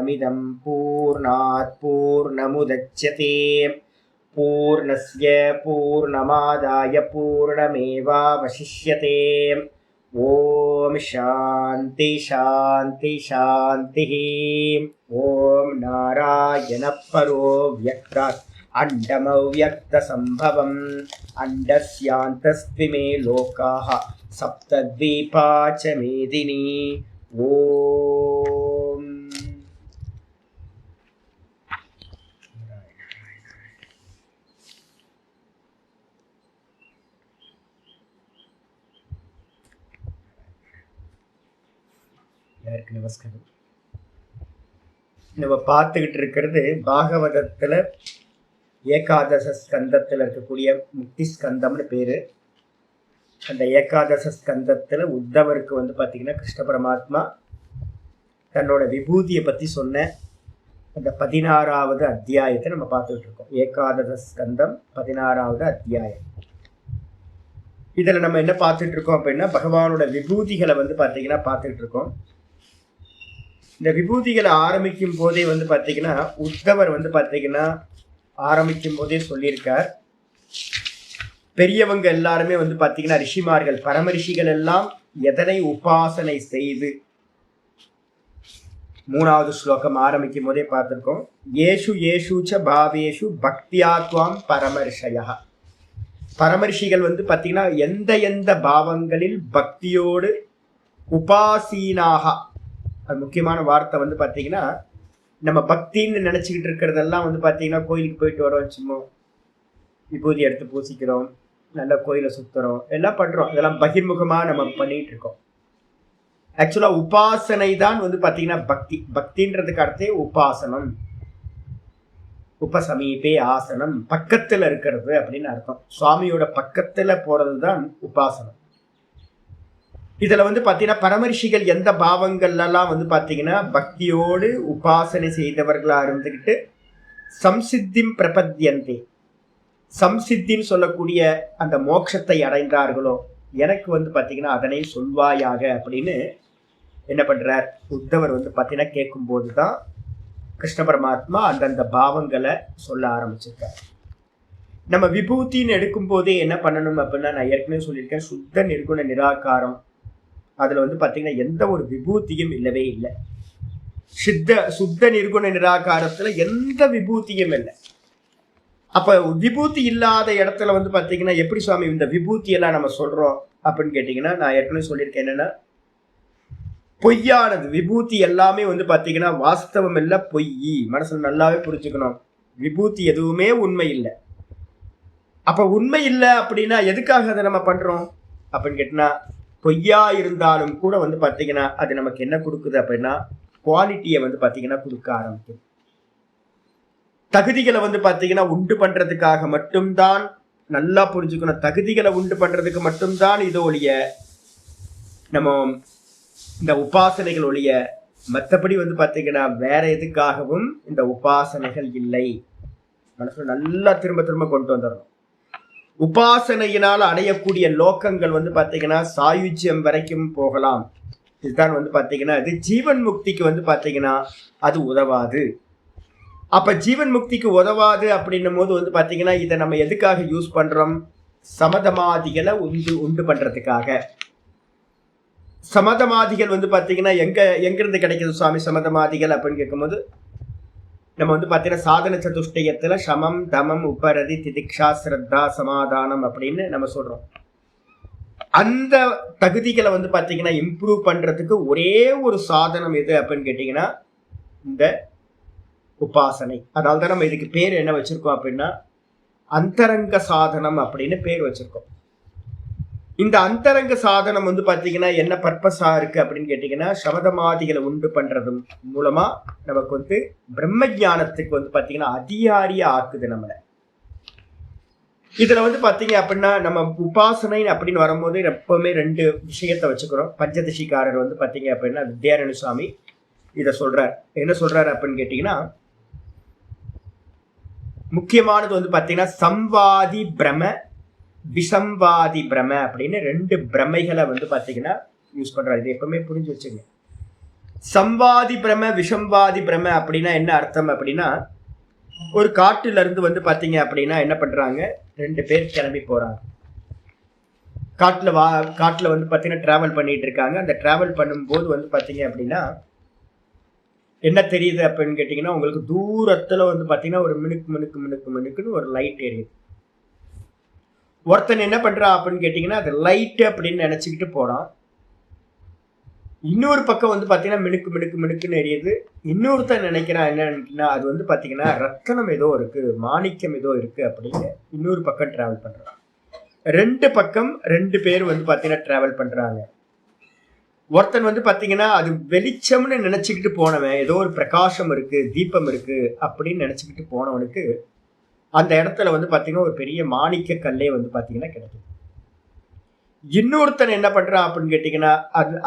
पूर्णमिदं पूर्णात् पूर्णमुदच्यते पूर्णस्य पूर्णमादाय पूर्णमेवावशिष्यते। ओम शांति शांति शांति। ओम नारायण परो व्यक्तात् अंडमव्यक्त संभवम् अंडस्यान्तस्त्विमे लोकाः सप्तद्वीपा च मेदिनी। ओम நமஸ்காரம். நம்ம பார்த்துக்கிட்டு இருக்கிறது பாகவதத்துல ஏகாதச ஸ்கந்தத்துல இருக்கக்கூடிய முக்தி ஸ்கந்தம்னு பேரு. அந்த ஏகாதச ஸ்கந்தத்துல உத்தவருக்கு பாத்தீங்கன்னா கிருஷ்ண பரமாத்மா தன்னோட விபூதியை பத்தி சொன்ன அந்த 16வது அத்தியாயத்தை நம்ம பார்த்துக்கிட்டு இருக்கோம். ஏகாதச ஸ்கந்தம் 16வது அத்தியாயம். இதுல நம்ம என்ன பார்த்துட்டு இருக்கோம் அப்படின்னா பகவானோட விபூதிகளை பாத்தீங்கன்னா பார்த்துக்கிட்டு இருக்கோம். இந்த விபூதிகளை ஆரம்பிக்கும் போதே பாத்தீங்கன்னா உத்தவர் பாத்தீங்கன்னா ஆரம்பிக்கும் போதே சொல்லியிருக்கார், பெரியவங்க எல்லாருமே பாத்தீங்கன்னா ரிஷிமார்கள் பரமரிஷிகள் எல்லாம் எதனை உபாசனை செய்து 3வது ஸ்லோகம் ஆரம்பிக்கும் போதே பார்த்திருக்கோம். ஏஷு ஏஷுச்ச பாவேஷு பக்தியாத்வாம் பரமரிஷயா. பரமரிஷிகள் பாத்தீங்கன்னா எந்த எந்த பாவங்களில் பக்தியோடு உபாசீனாக, அது முக்கியமான வார்த்தை பாத்தீங்கன்னா நம்ம பக்தின்னு நினைச்சுக்கிட்டு இருக்கிறதெல்லாம் பாத்தீங்கன்னா கோயிலுக்கு போயிட்டு வரோம், சும்மா விபூதி எடுத்து பூசிக்கிறோம், நல்ல கோயிலை சுத்துறோம், எல்லாம் பண்றோம். இதெல்லாம் பகிர்முகமா நம்ம பண்ணிட்டு இருக்கோம். ஆக்சுவலா உபாசனை தான் பாத்தீங்கன்னா பக்தி. பக்தின்றதுக்கு அர்த்தே உபாசனம், உபசமீபே ஆசனம், பக்கத்துல இருக்கிறது அப்படின்னு அர்த்தம். சுவாமியோட பக்கத்துல போறதுதான் உபாசனம். இதுல பாத்தீங்கன்னா பரமரிஷிகள் எந்த பாவங்கள்லாம் பாத்தீங்கன்னா பக்தியோடு உபாசனை செய்தவர்களா இருந்துகிட்டு சம்சித்திம் பிரபத்யந்தே, சம்சித்தின்னு சொல்லக்கூடிய அந்த மோட்சத்தை அடைந்தார்களோ எனக்கு பாத்தீங்கன்னா அதனை சொல்வாயாக அப்படின்னு என்ன பண்றார் உத்தவர் பாத்தீங்கன்னா கேட்கும் போதுதான் கிருஷ்ண பரமாத்மா அந்தந்த பாவங்களை சொல்ல ஆரம்பிச்சிருக்கார். நம்ம விபூத்தின்னு எடுக்கும் போதே என்ன பண்ணணும் அப்படின்னா, நான் ஏற்கனவே சொல்லியிருக்கேன், சுத்த நிர்குண நிராகாரம். அதுல பாத்தீங்கன்னா எந்த ஒரு விபூத்தியும் இல்லவே இல்லை. சுத்த நிர்குண நிராகாரத்துல எந்த விபூத்தியும் இல்லை. அப்ப விபூதி இல்லாத இடத்துல பாத்தீங்கன்னா எப்படி சுவாமி இந்த விபூதி எல்லாம் நம்ம சொல்றோம் அப்படின்னு கேட்டீங்கன்னா, நான் ஏற்கனவே சொல்லியிருக்கேன் என்னன்னா, பொய்யானது விபூதி எல்லாமே பாத்தீங்கன்னா வாஸ்தவம் இல்ல, பொய். மனசுல நல்லாவே புரிஞ்சுக்கணும், விபூதி எதுவுமே உண்மை இல்லை. அப்ப உண்மை இல்லை அப்படின்னா எதுக்காக அதை நம்ம பண்றோம் அப்படின்னு கேட்டீங்கன்னா, பொய்யா இருந்தாலும் கூட பாத்தீங்கன்னா அது நமக்கு என்ன கொடுக்குது அப்படின்னா குவாலிட்டியை பாத்தீங்கன்னா கொடுக்க ஆரம்பிக்கும். தகுதிகளை பாத்தீங்கன்னா உண்டு பண்றதுக்காக மட்டும்தான், நல்லா புரிஞ்சுக்கணும், தகுதிகளை உண்டு பண்றதுக்கு மட்டும்தான் இதோடைய நம்ம இந்த உபாசனைகள் ஒழிய மற்றபடி பாத்தீங்கன்னா வேற எதுக்காகவும் இந்த உபாசனைகள் இல்லை. மனசுல நல்லா திரும்ப திரும்ப கொண்டு வந்துடணும். உபாசனையினால் அடையக்கூடிய லோக்கங்கள் பாத்தீங்கன்னா சாயுஜ்யம் வரைக்கும் போகலாம். இதுதான் பாத்தீங்கன்னா இது ஜீவன் முக்திக்கு பாத்தீங்கன்னா அது உதவாது. அப்ப ஜீவன் முக்திக்கு உதவாது அப்படின்னும் போது பாத்தீங்கன்னா இதை நம்ம எதுக்காக யூஸ் பண்றோம்? சமதமாதிகளை உண்டு பண்றதுக்காக. சமதமாதிகள் பாத்தீங்கன்னா எங்கிருந்து கிடைக்குது சுவாமி சமதமாதிகள் அப்படின்னு கேட்கும்போது, நம்ம பாத்தீங்கன்னா சாதன சதுஷ்டயத்துல சமம் தமம் உபரதி திதிக்ஷா ஸ்ரத்தா சமாதானம் அப்படின்னு நம்ம சொல்றோம். அந்த தகுதிகளை பாத்தீங்கன்னா இம்ப்ரூவ் பண்றதுக்கு ஒரே ஒரு சாதனம் எது அப்படின்னு கேட்டீங்கன்னா இந்த உபாசனை. அதனால தான் நம்ம இதுக்கு பேர் என்ன வச்சிருக்கோம் அப்படின்னா அந்தரங்க சாதனம் அப்படின்னு பேர் வச்சிருக்கோம். இந்த அந்தரங்க சாதனம் பாத்தீங்கன்னா என்ன பர்பஸா இருக்கு அப்படின்னு கேட்டீங்கன்னா, சமதமாதிகளை உண்டு பண்றது மூலமா நமக்கு பிரம்ம ஞானத்துக்கு பாத்தீங்கன்னா அதிகாரியா ஆக்குது நம்மளை. இதுல பாத்தீங்க அப்படின்னா நம்ம உபாசனை அப்படின்னு வரும்போது எப்பவுமே 2 விஷயத்த வச்சுக்கிறோம். பஞ்சதசிக்காரர் பாத்தீங்க அப்படின்னா வித்யாரண்ய சுவாமி இத சொல்றார். என்ன சொல்றாரு அப்படின்னு கேட்டீங்கன்னா, முக்கியமானது பாத்தீங்கன்னா சம்வாதி பிரம விசம்வாதி பிரம அப்படின்னு 2 பிரமைகளை பாத்தீங்கன்னா யூஸ் பண்றாரு. இது எப்பவுமே புரிஞ்சு வச்சுங்க. சம்வாதி பிரம விஷம்வாதி பிரம அப்படின்னா என்ன அர்த்தம் அப்படின்னா, ஒரு காட்டுல இருந்து வந்து பாத்தீங்க அப்படின்னா என்ன பண்றாங்க, 2 பேர் கிளம்பி போறாங்க. காட்டுல வந்து பாத்தீங்கன்னா டிராவல் பண்ணிட்டு இருக்காங்க. அந்த டிராவல் பண்ணும்போது வந்து பாத்தீங்க அப்படின்னா என்ன தெரியுது அப்படின்னு கேட்டீங்கன்னா, உங்களுக்கு தூரத்துல வந்து பாத்தீங்கன்னா ஒரு மினுக்குன்னு ஒரு லைட் எரியுது. ஒருத்தன் என்ன பண்றான் அப்படின்னு கேட்டீங்கன்னா, அது லைட் அப்படின்னு நினைச்சுக்கிட்டு போறான். இன்னொரு பக்கம் வந்து பாத்தீங்கன்னா மினுக்குன்னு எரியுது. இன்னொருத்தன் நினைக்கிறான் என்னன்னா, அது வந்து பாத்தீங்கன்னா ரத்தனம் ஏதோ இருக்கு, மாணிக்கம் ஏதோ இருக்கு அப்படின்னு இன்னொரு பக்கம் டிராவல் பண்றான். 2 பக்கம் 2 பேர் வந்து பாத்தீங்கன்னா டிராவல் பண்றாங்க. ஒருத்தன் வந்து பாத்தீங்கன்னா அது வெளிச்சம்னு நினைச்சுக்கிட்டு போனவன், ஏதோ ஒரு பிரகாசம் இருக்கு, தீபம் இருக்கு அப்படின்னு நினைச்சுக்கிட்டு போனவனுக்கு அந்த இடத்துல வந்து பாத்தீங்கன்னா ஒரு பெரிய மாணிக்க கல்லே வந்து பாத்தீங்கன்னா கிடைக்கும். இன்னொருத்தன் என்ன பண்றான் அப்படின்னு கேட்டீங்கன்னா,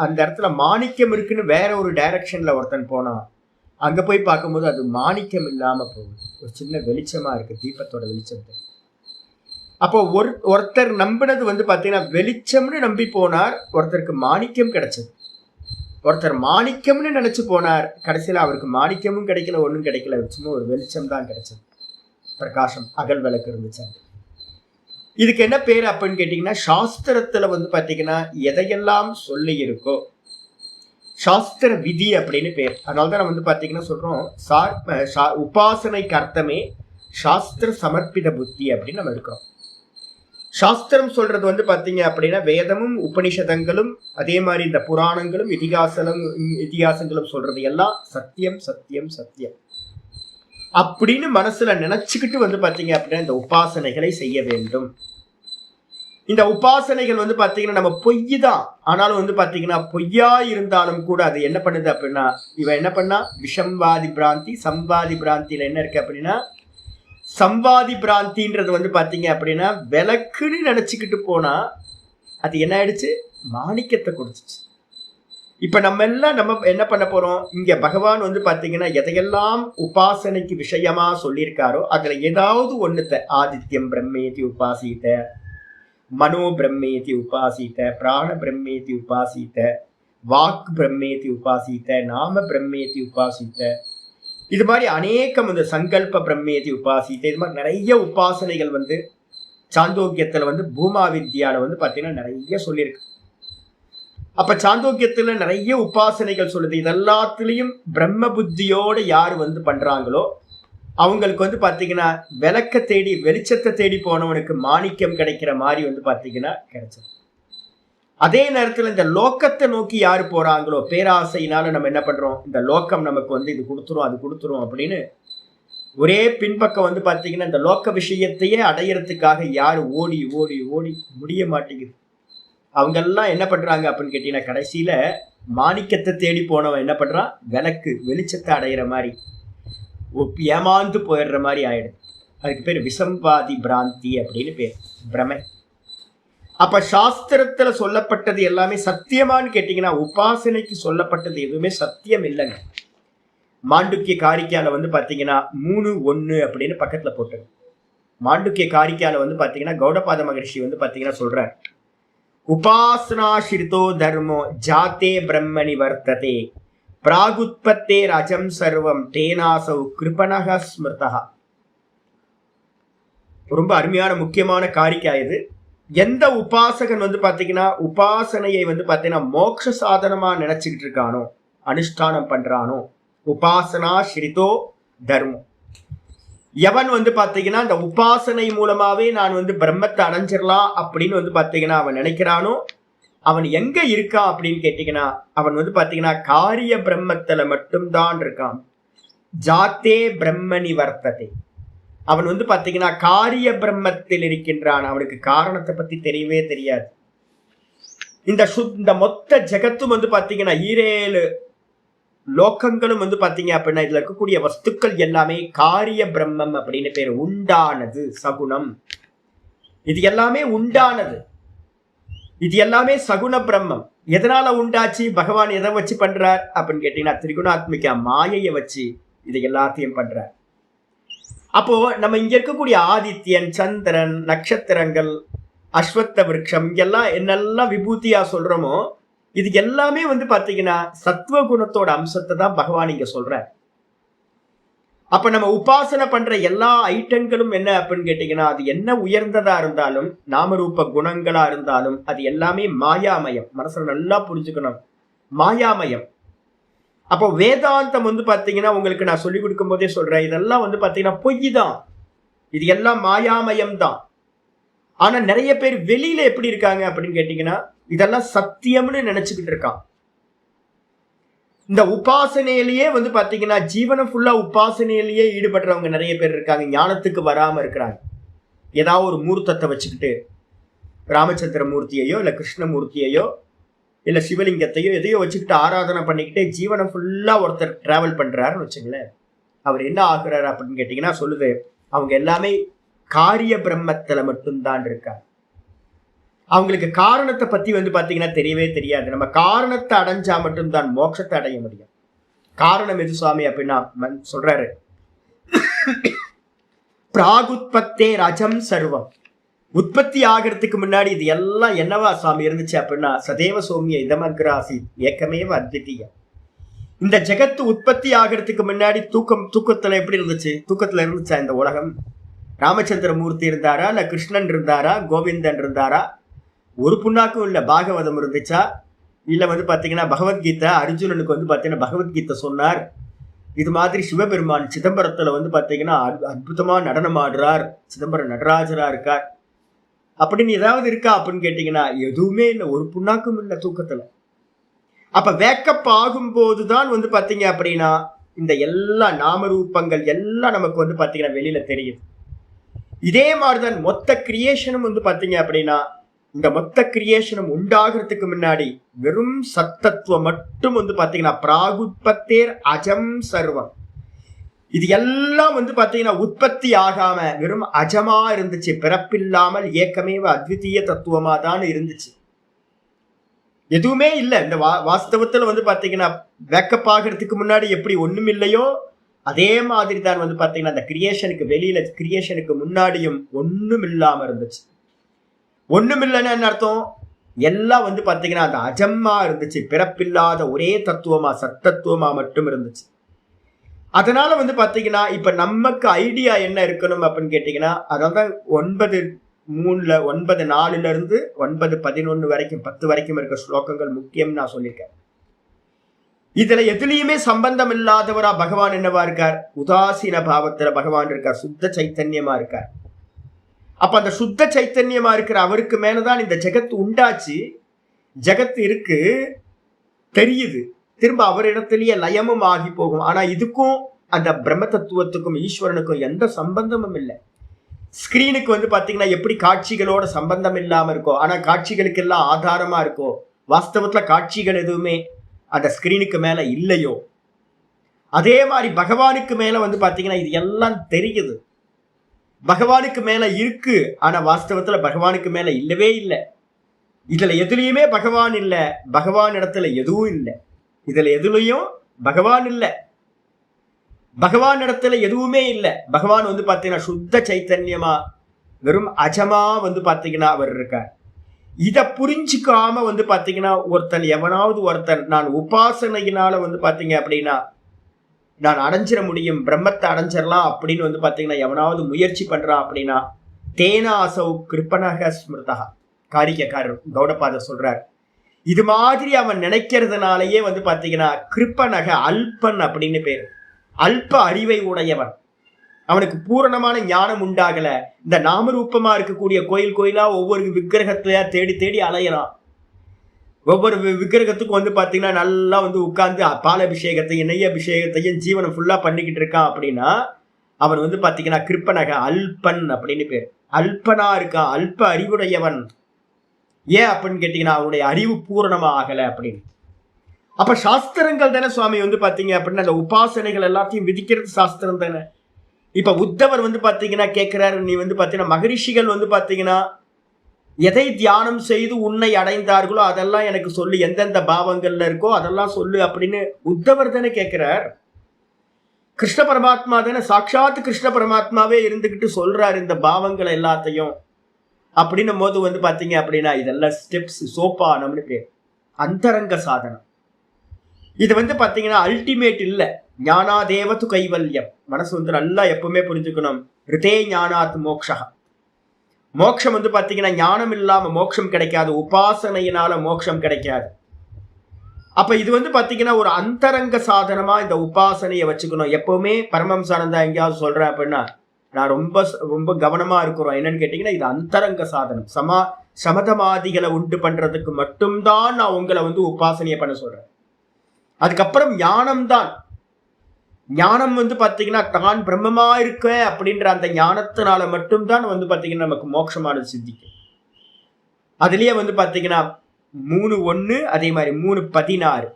அந்த இடத்துல மாணிக்கம் இருக்குன்னு வேற ஒரு டைரக்ஷன்ல ஒருத்தன் போனான். அங்க போய் பார்க்கும்போது அது மாணிக்கம் இல்லாம போகுது, ஒரு சின்ன வெளிச்சமா இருக்கு, தீபத்தோட வெளிச்சம். அப்போ ஒருத்தர் நம்பினது வந்து பாத்தீங்கன்னா வெளிச்சம்னு நம்பி போனார், ஒருத்தருக்கு மாணிக்கம் கிடைச்சது. ஒருத்தர் மாணிக்கம்னு நினைச்சு போனார், கடைசியில அவருக்கு மாணிக்கமும் கிடைக்கல, ஒன்றும் கிடைக்கல, சும்மா ஒரு வெளிச்சம் தான் கிடைச்சது, பிரகாசம், அகல் விளக்கு இருந்துச்சு. இதுக்கு என்ன பேர் அப்படின்னு கேட்டீங்கன்னா, சாஸ்திரத்துல வந்து பாத்தீங்கன்னா எதையெல்லாம் சொல்லி இருக்கோ சாஸ்திர விதி அப்படின்னு பேர். அதனாலதான் நம்ம வந்து பாத்தீங்கன்னா சொல்றோம், உபாசனைக்கு அர்த்தமே சாஸ்திர சமர்ப்பித புத்தி அப்படின்னு நம்ம எடுக்கிறோம். சாஸ்திரம் சொல்றது வந்து பாத்தீங்க அப்படின்னா வேதமும் உபனிஷதங்களும் அதே மாதிரி இந்த புராணங்களும் இதிகாசங்களும் சொல்றது எல்லாம் சத்தியம் சத்தியம் சத்தியம் அப்படின்னு மனசுல நினைச்சுக்கிட்டு வந்து பாத்தீங்க அப்படின்னா இந்த உபாசனைகளை செய்ய வேண்டும். இந்த உபாசனைகள் வந்து பாத்தீங்கன்னா நம்ம பொய் தான், ஆனாலும் வந்து பாத்தீங்கன்னா பொய்யா இருந்தாலும் கூட அது என்ன பண்ணுது அப்படின்னா, இவன் என்ன பண்ணா விஷம்வாதி பிராந்தி சம்வாதி பிராந்தியில என்ன இருக்கு அப்படின்னா, சம்வாதி பிராந்தின்றது வந்து பாத்தீங்க அப்படின்னா விளக்குன்னு நினைச்சுக்கிட்டு போனா அது என்ன ஆயிடுச்சு, மாணிக்கத்தை கொடுத்துச்சு. இப்ப நம்ம என்ன பண்ண போறோம், இங்க பகவான் வந்து பாத்தீங்கன்னா எதையெல்லாம் உபாசனைக்கு விஷயமா சொல்லியிருக்காரோ அதுல ஏதாவது ஒண்ணுத்த ஆதித்யம் பிரம்மேதி உபாசித்த, மனோ பிரம்மேதி உபாசித்த, பிராண பிரம்மேதி உபாசித்த, வாக் பிரம்மேதி உபாசித்த, நாம பிரம்மேதி உபாசித்த, இது மாதிரி அநேகம் இந்த சங்கல்ப பிரம்மேதி உபாசித்த, இது மாதிரி நிறைய உபாசனைகள் வந்து சாந்தோக்கியத்துல வந்து பூமா வித்யால வந்து பாத்தீங்கன்னா நிறைய சொல்லியிருக்கு. அப்ப சாந்தோக்கியத்துல நிறைய உபாசனைகள் சொல்லுது. இதெல்லாத்துலயும் பிரம்ம புத்தியோட யாரு வந்து பண்றாங்களோ அவங்களுக்கு வந்து பாத்தீங்கன்னா விளக்க தேடி வெளிச்சத்தை தேடி போனவனுக்கு மாணிக்கம் கிடைக்கிற மாதிரி வந்து பாத்தீங்கன்னா கிடைச்சது. அதே நேரத்துல இந்த லோக்கத்தை நோக்கி யாரு போறாங்களோ பேராசையினால நம்ம என்ன பண்றோம், இந்த லோக்கம் நமக்கு வந்து இது கொடுத்துரும் அது கொடுத்துரும் அப்படின்னு ஒரே பின்பக்கம் வந்து பாத்தீங்கன்னா இந்த லோக்க விஷயத்தையே அடையறதுக்காக யாரு ஓடி ஓடி ஓடி முடிய மாட்டேங்குது. அவங்க எல்லாம் என்ன பண்றாங்க அப்படின்னு கேட்டீங்கன்னா கடைசியில மாணிக்கத்தை தேடி போனவன் என்ன பண்றான், விளக்கு வெளிச்சத்தை அடையிற மாதிரி ஏமாந்து போயிடுற மாதிரி ஆயிடும். அதுக்கு பேர் விசம்பாதி பிராந்தி அப்படின்னு பேர், பிரமை. அப்ப சாஸ்திரத்துல சொல்லப்பட்டது எல்லாமே சத்தியமானு கேட்டீங்கன்னா உபாசனைக்கு சொல்லப்பட்டது எதுவுமே சத்தியம் இல்லைங்க. மாண்டுக்கிய காரிக்கால வந்து பாத்தீங்கன்னா 3:1 அப்படின்னு பக்கத்துல போட்டு, மாண்டுக்கிய காரிக்கால வந்து பாத்தீங்கன்னா கௌடபாத மகரிஷி வந்து பாத்தீங்கன்னா சொல்ற, உபாசனாசிரிதோ தர்மோ ஜாத்தே பிரம்மணி வர்த்ததே பிராகுத்பத்தே ரஜம் சர்வம் தேனாசௌ கிருபணக ஸ்மிருதா. ரொம்ப அருமையான முக்கியமான காரிக்கா இது. எந்த உபாசகன் வந்து பாத்தீங்கன்னா உபாசனையை வந்து பாத்தீங்கன்னா மோட்ச சாதனமா நினைச்சுக்கிட்டு இருக்கானோ, அனுஷ்டானம் பண்றானோ, உபாசனா ஸ்ரிதோ தர்மம், எவன் வந்து பாத்தீங்கன்னா இந்த உபாசனை மூலமாவே நான் வந்து பிரம்மத்தை அடைஞ்சிடலாம் அப்படின்னு வந்து பாத்தீங்கன்னா அவன் நினைக்கிறானோ, அவன் எங்க இருக்கான் அப்படின்னு கேட்டீங்கன்னா அவன் வந்து பாத்தீங்கன்னா காரிய பிரம்மத்துல மட்டும்தான் இருக்கான். ஜாத்தே பிரம்மணி வர்த்ததே, அவன் வந்து பாத்தீங்கன்னா காரிய பிரம்மத்தில் இருக்கின்றான், அவனுக்கு காரணத்தை பத்தி தெரியவே தெரியாது. இந்த மொத்த ஜெகத்தும் வந்து பாத்தீங்கன்னா 7 லோகங்களும் வந்து பாத்தீங்க அப்படின்னா இதுல இருக்கக்கூடிய வஸ்துக்கள் எல்லாமே காரிய பிரம்மம் அப்படின்னு பேரு, உண்டானது, சகுணம். இது எல்லாமே உண்டானது, இது எல்லாமே சகுண பிரம்மம். எதனால உண்டாச்சு, பகவான் எதை வச்சு பண்றார் அப்படின்னு கேட்டீங்கன்னா திரிகுணாத்மிகா மாயையை வச்சு இது எல்லாத்தையும் பண்றார். அப்போ நம்ம இங்க இருக்கக்கூடிய ஆதித்யன், சந்திரன், நட்சத்திரங்கள், அஸ்வத்த விருட்சம், இங்கெல்லாம் என்னெல்லாம் விபூதியா சொல்றோமோ இது எல்லாமே வந்து பாத்தீங்கன்னா சத்துவ குணத்தோட அம்சத்தை தான் பகவான் இங்க சொல்றார். அப்ப நம்ம உபாசனை பண்ற எல்லா ஐட்டங்களும் என்ன அப்படின்னு கேட்டீங்கன்னா, அது என்ன உயர்ந்ததா இருந்தாலும் நாமரூப குணங்களா இருந்தாலும் அது எல்லாமே மாயாமயம். மனசுல நல்லா புரிஞ்சுக்கணும், மாயாமயம். அப்போ வேதாந்தம் வந்து பாத்தீங்கன்னா உங்களுக்கு நான் சொல்லிக் கொடுக்கும் போதே சொல்றேன், இதெல்லாம் வந்து பாத்தீங்கன்னா பொய் தான், இது எல்லாம் மாயாமயம் தான். ஆனா நிறைய பேர் வெளியில எப்படி இருக்காங்க அப்படின்னு கேட்டீங்கன்னா, இதெல்லாம் சத்தியம்னு நினைச்சுக்கிட்டு இருக்கான். இந்த உபாசனையிலேயே வந்து பாத்தீங்கன்னா ஜீவனம் ஃபுல்லா உபாசனையிலேயே ஈடுபடுறவங்க நிறைய பேர் இருக்காங்க, ஞானத்துக்கு வராம இருக்கிறாங்க. ஏதாவது ஒரு மூர்த்தத்தை வச்சுக்கிட்டு, ராமச்சந்திர மூர்த்தியையோ இல்ல கிருஷ்ணமூர்த்தியையோ இல்ல சிவலிங்கத்தையோ எதையோ வச்சுக்கிட்டு ஆராதனை பண்ணிக்கிட்டே ஜீவனம் ஃபுல்லா ஒருத்தர் டிராவல் பண்றாருன்னு வச்சுங்களேன். அவர் என்ன ஆகுறாரு அப்படின்னு கேட்டீங்கன்னா சொல்லுது, அவங்க எல்லாமே காரிய பிரம்மத்துல மட்டும்தான் இருக்காங்க. அவங்களுக்கு காரணத்தை பத்தி வந்து பாத்தீங்கன்னா தெரியவே தெரியாது. நம்ம காரணத்தை அடைஞ்சா மட்டும்தான் மோட்சத்தை அடைய முடியும். காரணம் எது சுவாமி அப்படின்னா சொல்றாரு, பிராகுத்பத்தே ரஜம் சர்வம். உற்பத்தி ஆகிறதுக்கு முன்னாடி இது எல்லாம் என்னவா சுவாமி இருந்துச்சு அப்படின்னா, சதேவ சௌமிய இதமக்ராசி ஏக்கமேவ அத்விதீயம். இந்த ஜெகத்து உற்பத்தி ஆகிறதுக்கு முன்னாடி தூக்கத்துல எப்படி இருந்துச்சு? தூக்கத்துல இருந்துச்சா இந்த உலகம்? ராமச்சந்திர மூர்த்தி இருந்தாரா, இல்ல கிருஷ்ணன் இருந்தாரா, கோவிந்தன் இருந்தாரா? ஒரு புண்ணாக்கும் இல்ல. பாகவதம் இருந்துச்சா? இல்ல வந்து பாத்தீங்கன்னா பகவத்கீதை, அர்ஜுனனுக்கு வந்து பாத்தீங்கன்னா பகவத்கீதை சொன்னார். இது மாதிரி சிவபெருமான் சிதம்பரத்துல வந்து பாத்தீங்கன்னா அற்புதமா நடனம் ஆடுறார், சிதம்பரம் நடராஜரா இருக்கார் அப்படின்னு ஏதாவது இருக்கா அப்படின்னு கேட்டீங்கன்னா எதுவுமே இல்லை, ஒரு புண்ணாக்கும் இல்லை தூக்கத்துல. அப்ப வேக்கப் ஆகும் போதுதான் வந்து பாத்தீங்க அப்படின்னா இந்த எல்லா நாமரூபங்கள் எல்லாம் நமக்கு வந்து பாத்தீங்கன்னா வெளியில தெரியுது. இதே மாதிரிதான் மொத்த கிரியேஷனும் வந்து பாத்தீங்க அப்படின்னா, இந்த மொத்த கிரியேஷனும் உண்டாகிறதுக்கு முன்னாடி வெறும் சத்தத்துவம் மட்டும் வந்து பாத்தீங்கன்னா பிராகுத்பத்தேர் அஜம் சர்வம். இது எல்லாம் வந்து பாத்தீங்கன்னா உற்பத்தி ஆகாம வெறும் அஜமா இருந்துச்சு, பிறப்பில்லாமல் ஏக்கமேவ அத்விதீய தத்துவமா தான் இருந்துச்சு. எதுவுமே இல்லை. இந்த வாஸ்தவத்துல வந்து பாத்தீங்கன்னா வேக்கப் ஆகிறதுக்கு முன்னாடி எப்படி ஒண்ணும் இல்லையோ அதே மாதிரி தான் வந்து பாத்தீங்கன்னா அந்த கிரியேஷனுக்கு வெளியில, கிரியேஷனுக்கு முன்னாடியும் ஒண்ணும் இல்லாம இருந்துச்சு. ஒண்ணும் இல்லைன்னு என்ன அர்த்தம்? எல்லாம் வந்து பாத்தீங்கன்னா அந்த அஜம்மா இருந்துச்சு, பிறப்பில்லாத ஒரே தத்துவமா சத்தத்துவமா மட்டும் இருந்துச்சு. அதனால வந்து பாத்தீங்கன்னா இப்ப நமக்கு ஐடியா என்ன இருக்கணும் அப்படின்னு கேட்டீங்கன்னா, அதான் 9:3 9:4 9:11 வரைக்கும் 10 வரைக்கும் இருக்க ஸ்லோகங்கள் முக்கியம் நான் சொல்லியிருக்கேன். இதுல எதுலயுமே சம்பந்தம் இல்லாதவரா பகவான் என்னவா இருக்கார்? உதாசீன பாவத்துல பகவான் இருக்கார், சுத்த சைத்தன்யமா இருக்கார். அப்ப அந்த சுத்த சைத்தன்யமா இருக்கிற அவருக்கு மேலதான் இந்த ஜெகத் உண்டாச்சு, ஜெகத் இருக்கு தெரியுது, திரும்ப அவரிடத்திலேயே லயமும் ஆகி போகும். ஆனா இதுக்கும் அந்த பிரம்ம தத்துவத்துக்கும் ஈஸ்வரனுக்கும் எந்த சம்பந்தமும் இல்லை. ஸ்கிரீனுக்கு வந்து பாத்தீங்கன்னா எப்படி காட்சிகளோட சம்பந்தம் இல்லாம இருக்கோ, ஆனா காட்சிகளுக்கு எல்லாம் ஆதாரமா இருக்கோ, வாஸ்தவத்துல காட்சிகள் எதுவுமே அந்த ஸ்கிரீனுக்கு மேல இல்லையோ, அதே மாதிரி பகவானுக்கு மேல வந்து பாத்தீங்கன்னா இது எல்லாம் தெரியுது. பகவானுக்கு மேல இருக்கு, ஆனா வாஸ்தவத்துல பகவானுக்கு மேல இல்லவே இல்லை. இதுல எதுலயுமே பகவான் இல்லை, பகவான் இடத்துல எதுவும் இல்லை. இதுல எதுலயும் பகவான் இல்லை, பகவான் இடத்துல எதுவுமே இல்லை. பகவான் வந்து பாத்தீங்கன்னா சுத்த சைத்தன்யமா வெறும் அஜமா வந்து பாத்தீங்கன்னா அவர் இருக்கார். இத புரிஞ்சுக்காம வந்து பாத்தீங்கன்னா ஒருத்தன் நான் உபாசனையினால வந்து பாத்தீங்க அப்படின்னா நான் அடைஞ்சிட முடியும், பிரம்மத்தை அடைஞ்சிடலாம் அப்படின்னு வந்து பாத்தீங்கன்னா எவனாவது முயற்சி பண்றான் அப்படின்னா தேனாசௌ கிருப்பனக ஸ்மிருதா, காரிக்கைக்காரர் கௌடபாதர் சொல்றார். இது மாதிரி அவன் நினைக்கிறதுனாலயே வந்து பாத்தீங்கன்னா கிருப்பனக அல்பன் அப்படின்னு பேரு, அல்ப அறிவை உடையவன். அவனுக்கு பூரணமான ஞானம் உண்டாகல. இந்த நாமரூபமா இருக்கக்கூடிய கோயில் கோயிலா ஒவ்வொரு விக்கிரகத்தையா தேடி தேடி அலையறான். ஒவ்வொரு விக்கிரகத்துக்கும் வந்து பாத்தீங்கன்னா நல்லா வந்து உட்கார்ந்து பாலாபிஷேகத்தையும் நெய் அபிஷேகத்தையும் ஜீவனம் ஃபுல்லா பண்ணிக்கிட்டு இருக்கான் அப்படின்னா அவன் வந்து பாத்தீங்கன்னா கிருப்பனக அல்பன் அப்படின்னு பேர். அல்பனா இருக்கான், அல்ப அறிவுடையவன். ஏன் அப்படின்னு கேட்டீங்கன்னா அவனுடைய அறிவு பூரணமா ஆகல அப்படின்னு. அப்ப சாஸ்திரங்கள் தானே சுவாமி வந்து பாத்தீங்க அப்படின்னா அந்த உபாசனைகள் எல்லாத்தையும் விதிக்கிறது சாஸ்திரம் தானே. இப்ப உத்தவர் வந்து பாத்தீங்கன்னா கேட்கிறாரு, நீ வந்து பாத்தீங்கன்னா மகரிஷிகள் வந்து பாத்தீங்கன்னா எதை தியானம் செய்து உன்னை அடைந்தார்களோ அதெல்லாம் எனக்கு சொல்லு, எந்தெந்த பாவங்கள்ல இருக்கோ அதெல்லாம் சொல்லு அப்படின்னு உத்தவர் தானே கேட்கிறார். கிருஷ்ண பரமாத்மா தானே, சாட்சாத்து கிருஷ்ண பரமாத்மாவே இருந்துகிட்டு சொல்றாரு இந்த பாவங்கள் எல்லாத்தையும். அப்படின்னும் போது வந்து பாத்தீங்க அப்படின்னா இதெல்லாம் ஸ்டெப்ஸ், சோப்பானம்னு பேர். அந்தரங்க சாதனம். இது வந்து பாத்தீங்கன்னா அல்டிமேட் இல்ல. ஞானாதேவது கைவல்யம். மனசு வந்து நல்லா எப்பவுமே புரிஞ்சுக்கணும். ரிதே ஞானாத் மோக்ஷா. மோட்சம் வந்து பாத்தீங்கன்னா ஞானம் இல்லாம மோட்சம் கிடைக்காது, உபாசனையினால மோட்சம் கிடைக்காது. அப்ப இது வந்து பாத்தீங்கன்னா ஒரு அந்தரங்க சாதனமா இந்த உபாசனையை வச்சுக்கணும். எப்பவுமே பரமஹம்சானந்தா எங்கேயாவது சொல்றேன் அப்படின்னா நான் ரொம்ப ரொம்ப கவனமா இருக்கிறோம். என்னன்னு கேட்டீங்கன்னா இது அந்தரங்க சாதனம். சமதமாதிகளை உண்டு பண்றதுக்கு மட்டும்தான் நான் உங்களை வந்து உபாசனையை பண்ண சொல்றேன். அதுக்கப்புறம் ஞானம்தான். ஞானம் வந்து பாத்தீங்கன்னா தான் பிரம்மமா இருக்க அப்படின்ற அந்த ஞானத்தினால மட்டும்தான் வந்து பாத்தீங்கன்னா நமக்கு மோட்சமானது சித்திக்கும். அதுலயே வந்து பாத்தீங்கன்னா 3:1 அதே மாதிரி 3:16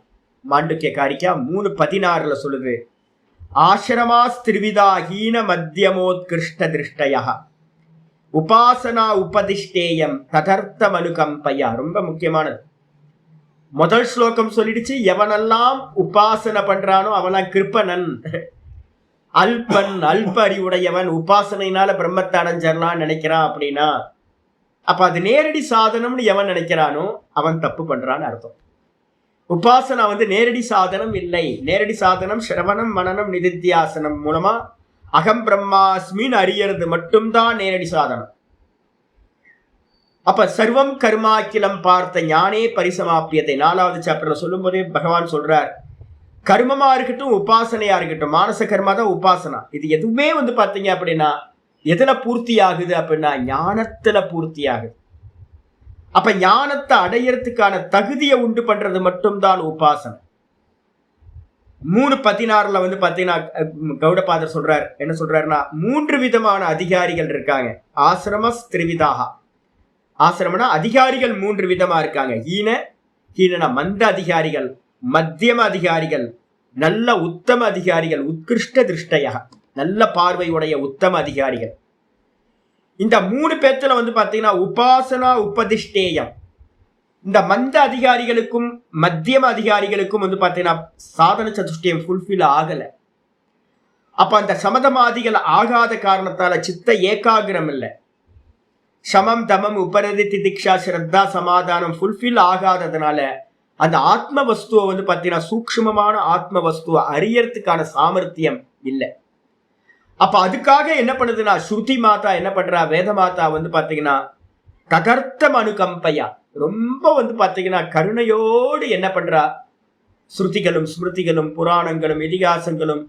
மாண்டூக்கிய காரிக்கா 3:16 சொல்லுது, ஆசிரமாஸ்திரிவிதா ஹீன மத்தியமோத்கிருஷ்ட திருஷ்டயா உபாசனா உபதிஷ்டேயம் ததர்த்தம் அனுகம்பையா. ரொம்ப முக்கியமானது. முதல் ஸ்லோகம் சொல்லிடுச்சு, எவனெல்லாம் உபாசனை பண்றானோ அவனா கிருப்பனன், அல்பன், அல்ப அறிவுடையவன், உபாசனையினால பிரம்மத்தை அடைஞ்சிடலாம் நினைக்கிறான் அப்படின்னா அப்ப அது நேரடி சாதனம்னு எவன் நினைக்கிறானோ அவன் தப்பு பண்றான்னு அர்த்தம். உபாசனா வந்து நேரடி சாதனம் இல்லை. நேரடி சாதனம் சிரவணம் மனனம் நிதித்தியாசனம் மூலமா அகம் பிரம்மாஸ்மின்னு அறியறது மட்டும்தான் நேரடி சாதனம். அப்ப சர்வம் கர்மாக்கிலம் பார்த்த ஞானே பரிசமாப்பியத்தை 4வது சாப்டர்ல சொல்லும் போதே பகவான் சொல்றார், கர்மமா இருக்கட்டும் உபாசனையா இருக்கட்டும், மானச கர்மா தான் உபாசனா. இது எதுவுமே வந்து பாத்தீங்க அப்படின்னா எதுல பூர்த்தி ஆகுது அப்படின்னா ஞானத்துல பூர்த்தி ஆகுது. அப்ப ஞானத்தை அடையறதுக்கான தகுதியை உண்டு பண்றது மட்டும்தான் உபாசனை. 3:16 வந்து பாத்தீங்கன்னா கௌடபாதர் சொல்றார், என்ன சொல்றாருன்னா 3 விதமான அதிகாரிகள் இருக்காங்க. ஆசிரமஸ் திரிவிதாக. ஆசிரமனா அதிகாரிகள் 3 விதமா இருக்காங்க. ஹீனனா மந்த அதிகாரிகள், மத்தியம அதிகாரிகள், நல்ல உத்தம அதிகாரிகள், உத்கிருஷ்ட திருஷ்டயா நல்ல பார்வையுடைய உத்தம அதிகாரிகள். இந்த 3 பேத்துல வந்து பாத்தீங்கன்னா உபாசனா உபதிஷ்டேயம். இந்த மந்த அதிகாரிகளுக்கும் மத்தியம அதிகாரிகளுக்கும் வந்து பாத்தீங்கன்னா சாதன சதுஷ்டயம் ஃபுல்ஃபில் ஆகல. அப்ப அந்த சமதமாதிகள் ஆகாத காரணத்தால சித்த ஏகாகிரம் இல்லை. சமம் தமம் உபரதி திதிக்ஷா ஸ்ரத்தா சமாதானம் ஃபுல்ஃபில் ஆகாததுனால அந்த ஆத்ம வஸ்துவை வந்து பாத்தீங்கன்னா சூக்ஷ்மமான ஆத்ம வஸ்துவை அறியறதுக்கான சாமர்த்தியம் இல்லை. அப்ப அதுக்காக என்ன பண்ணுதுன்னா ஸ்ருதி மாதா என்ன பண்றா, வேத மாதா வந்து பாத்தீங்கன்னா தகர்த்தம் அனுகம்பையா ரொம்ப வந்து பாத்தீங்கன்னா கருணையோடு என்ன பண்றா, ஸ்ருதிகளும் ஸ்மிருதிகளும் புராணங்களும் இதிகாசங்களும்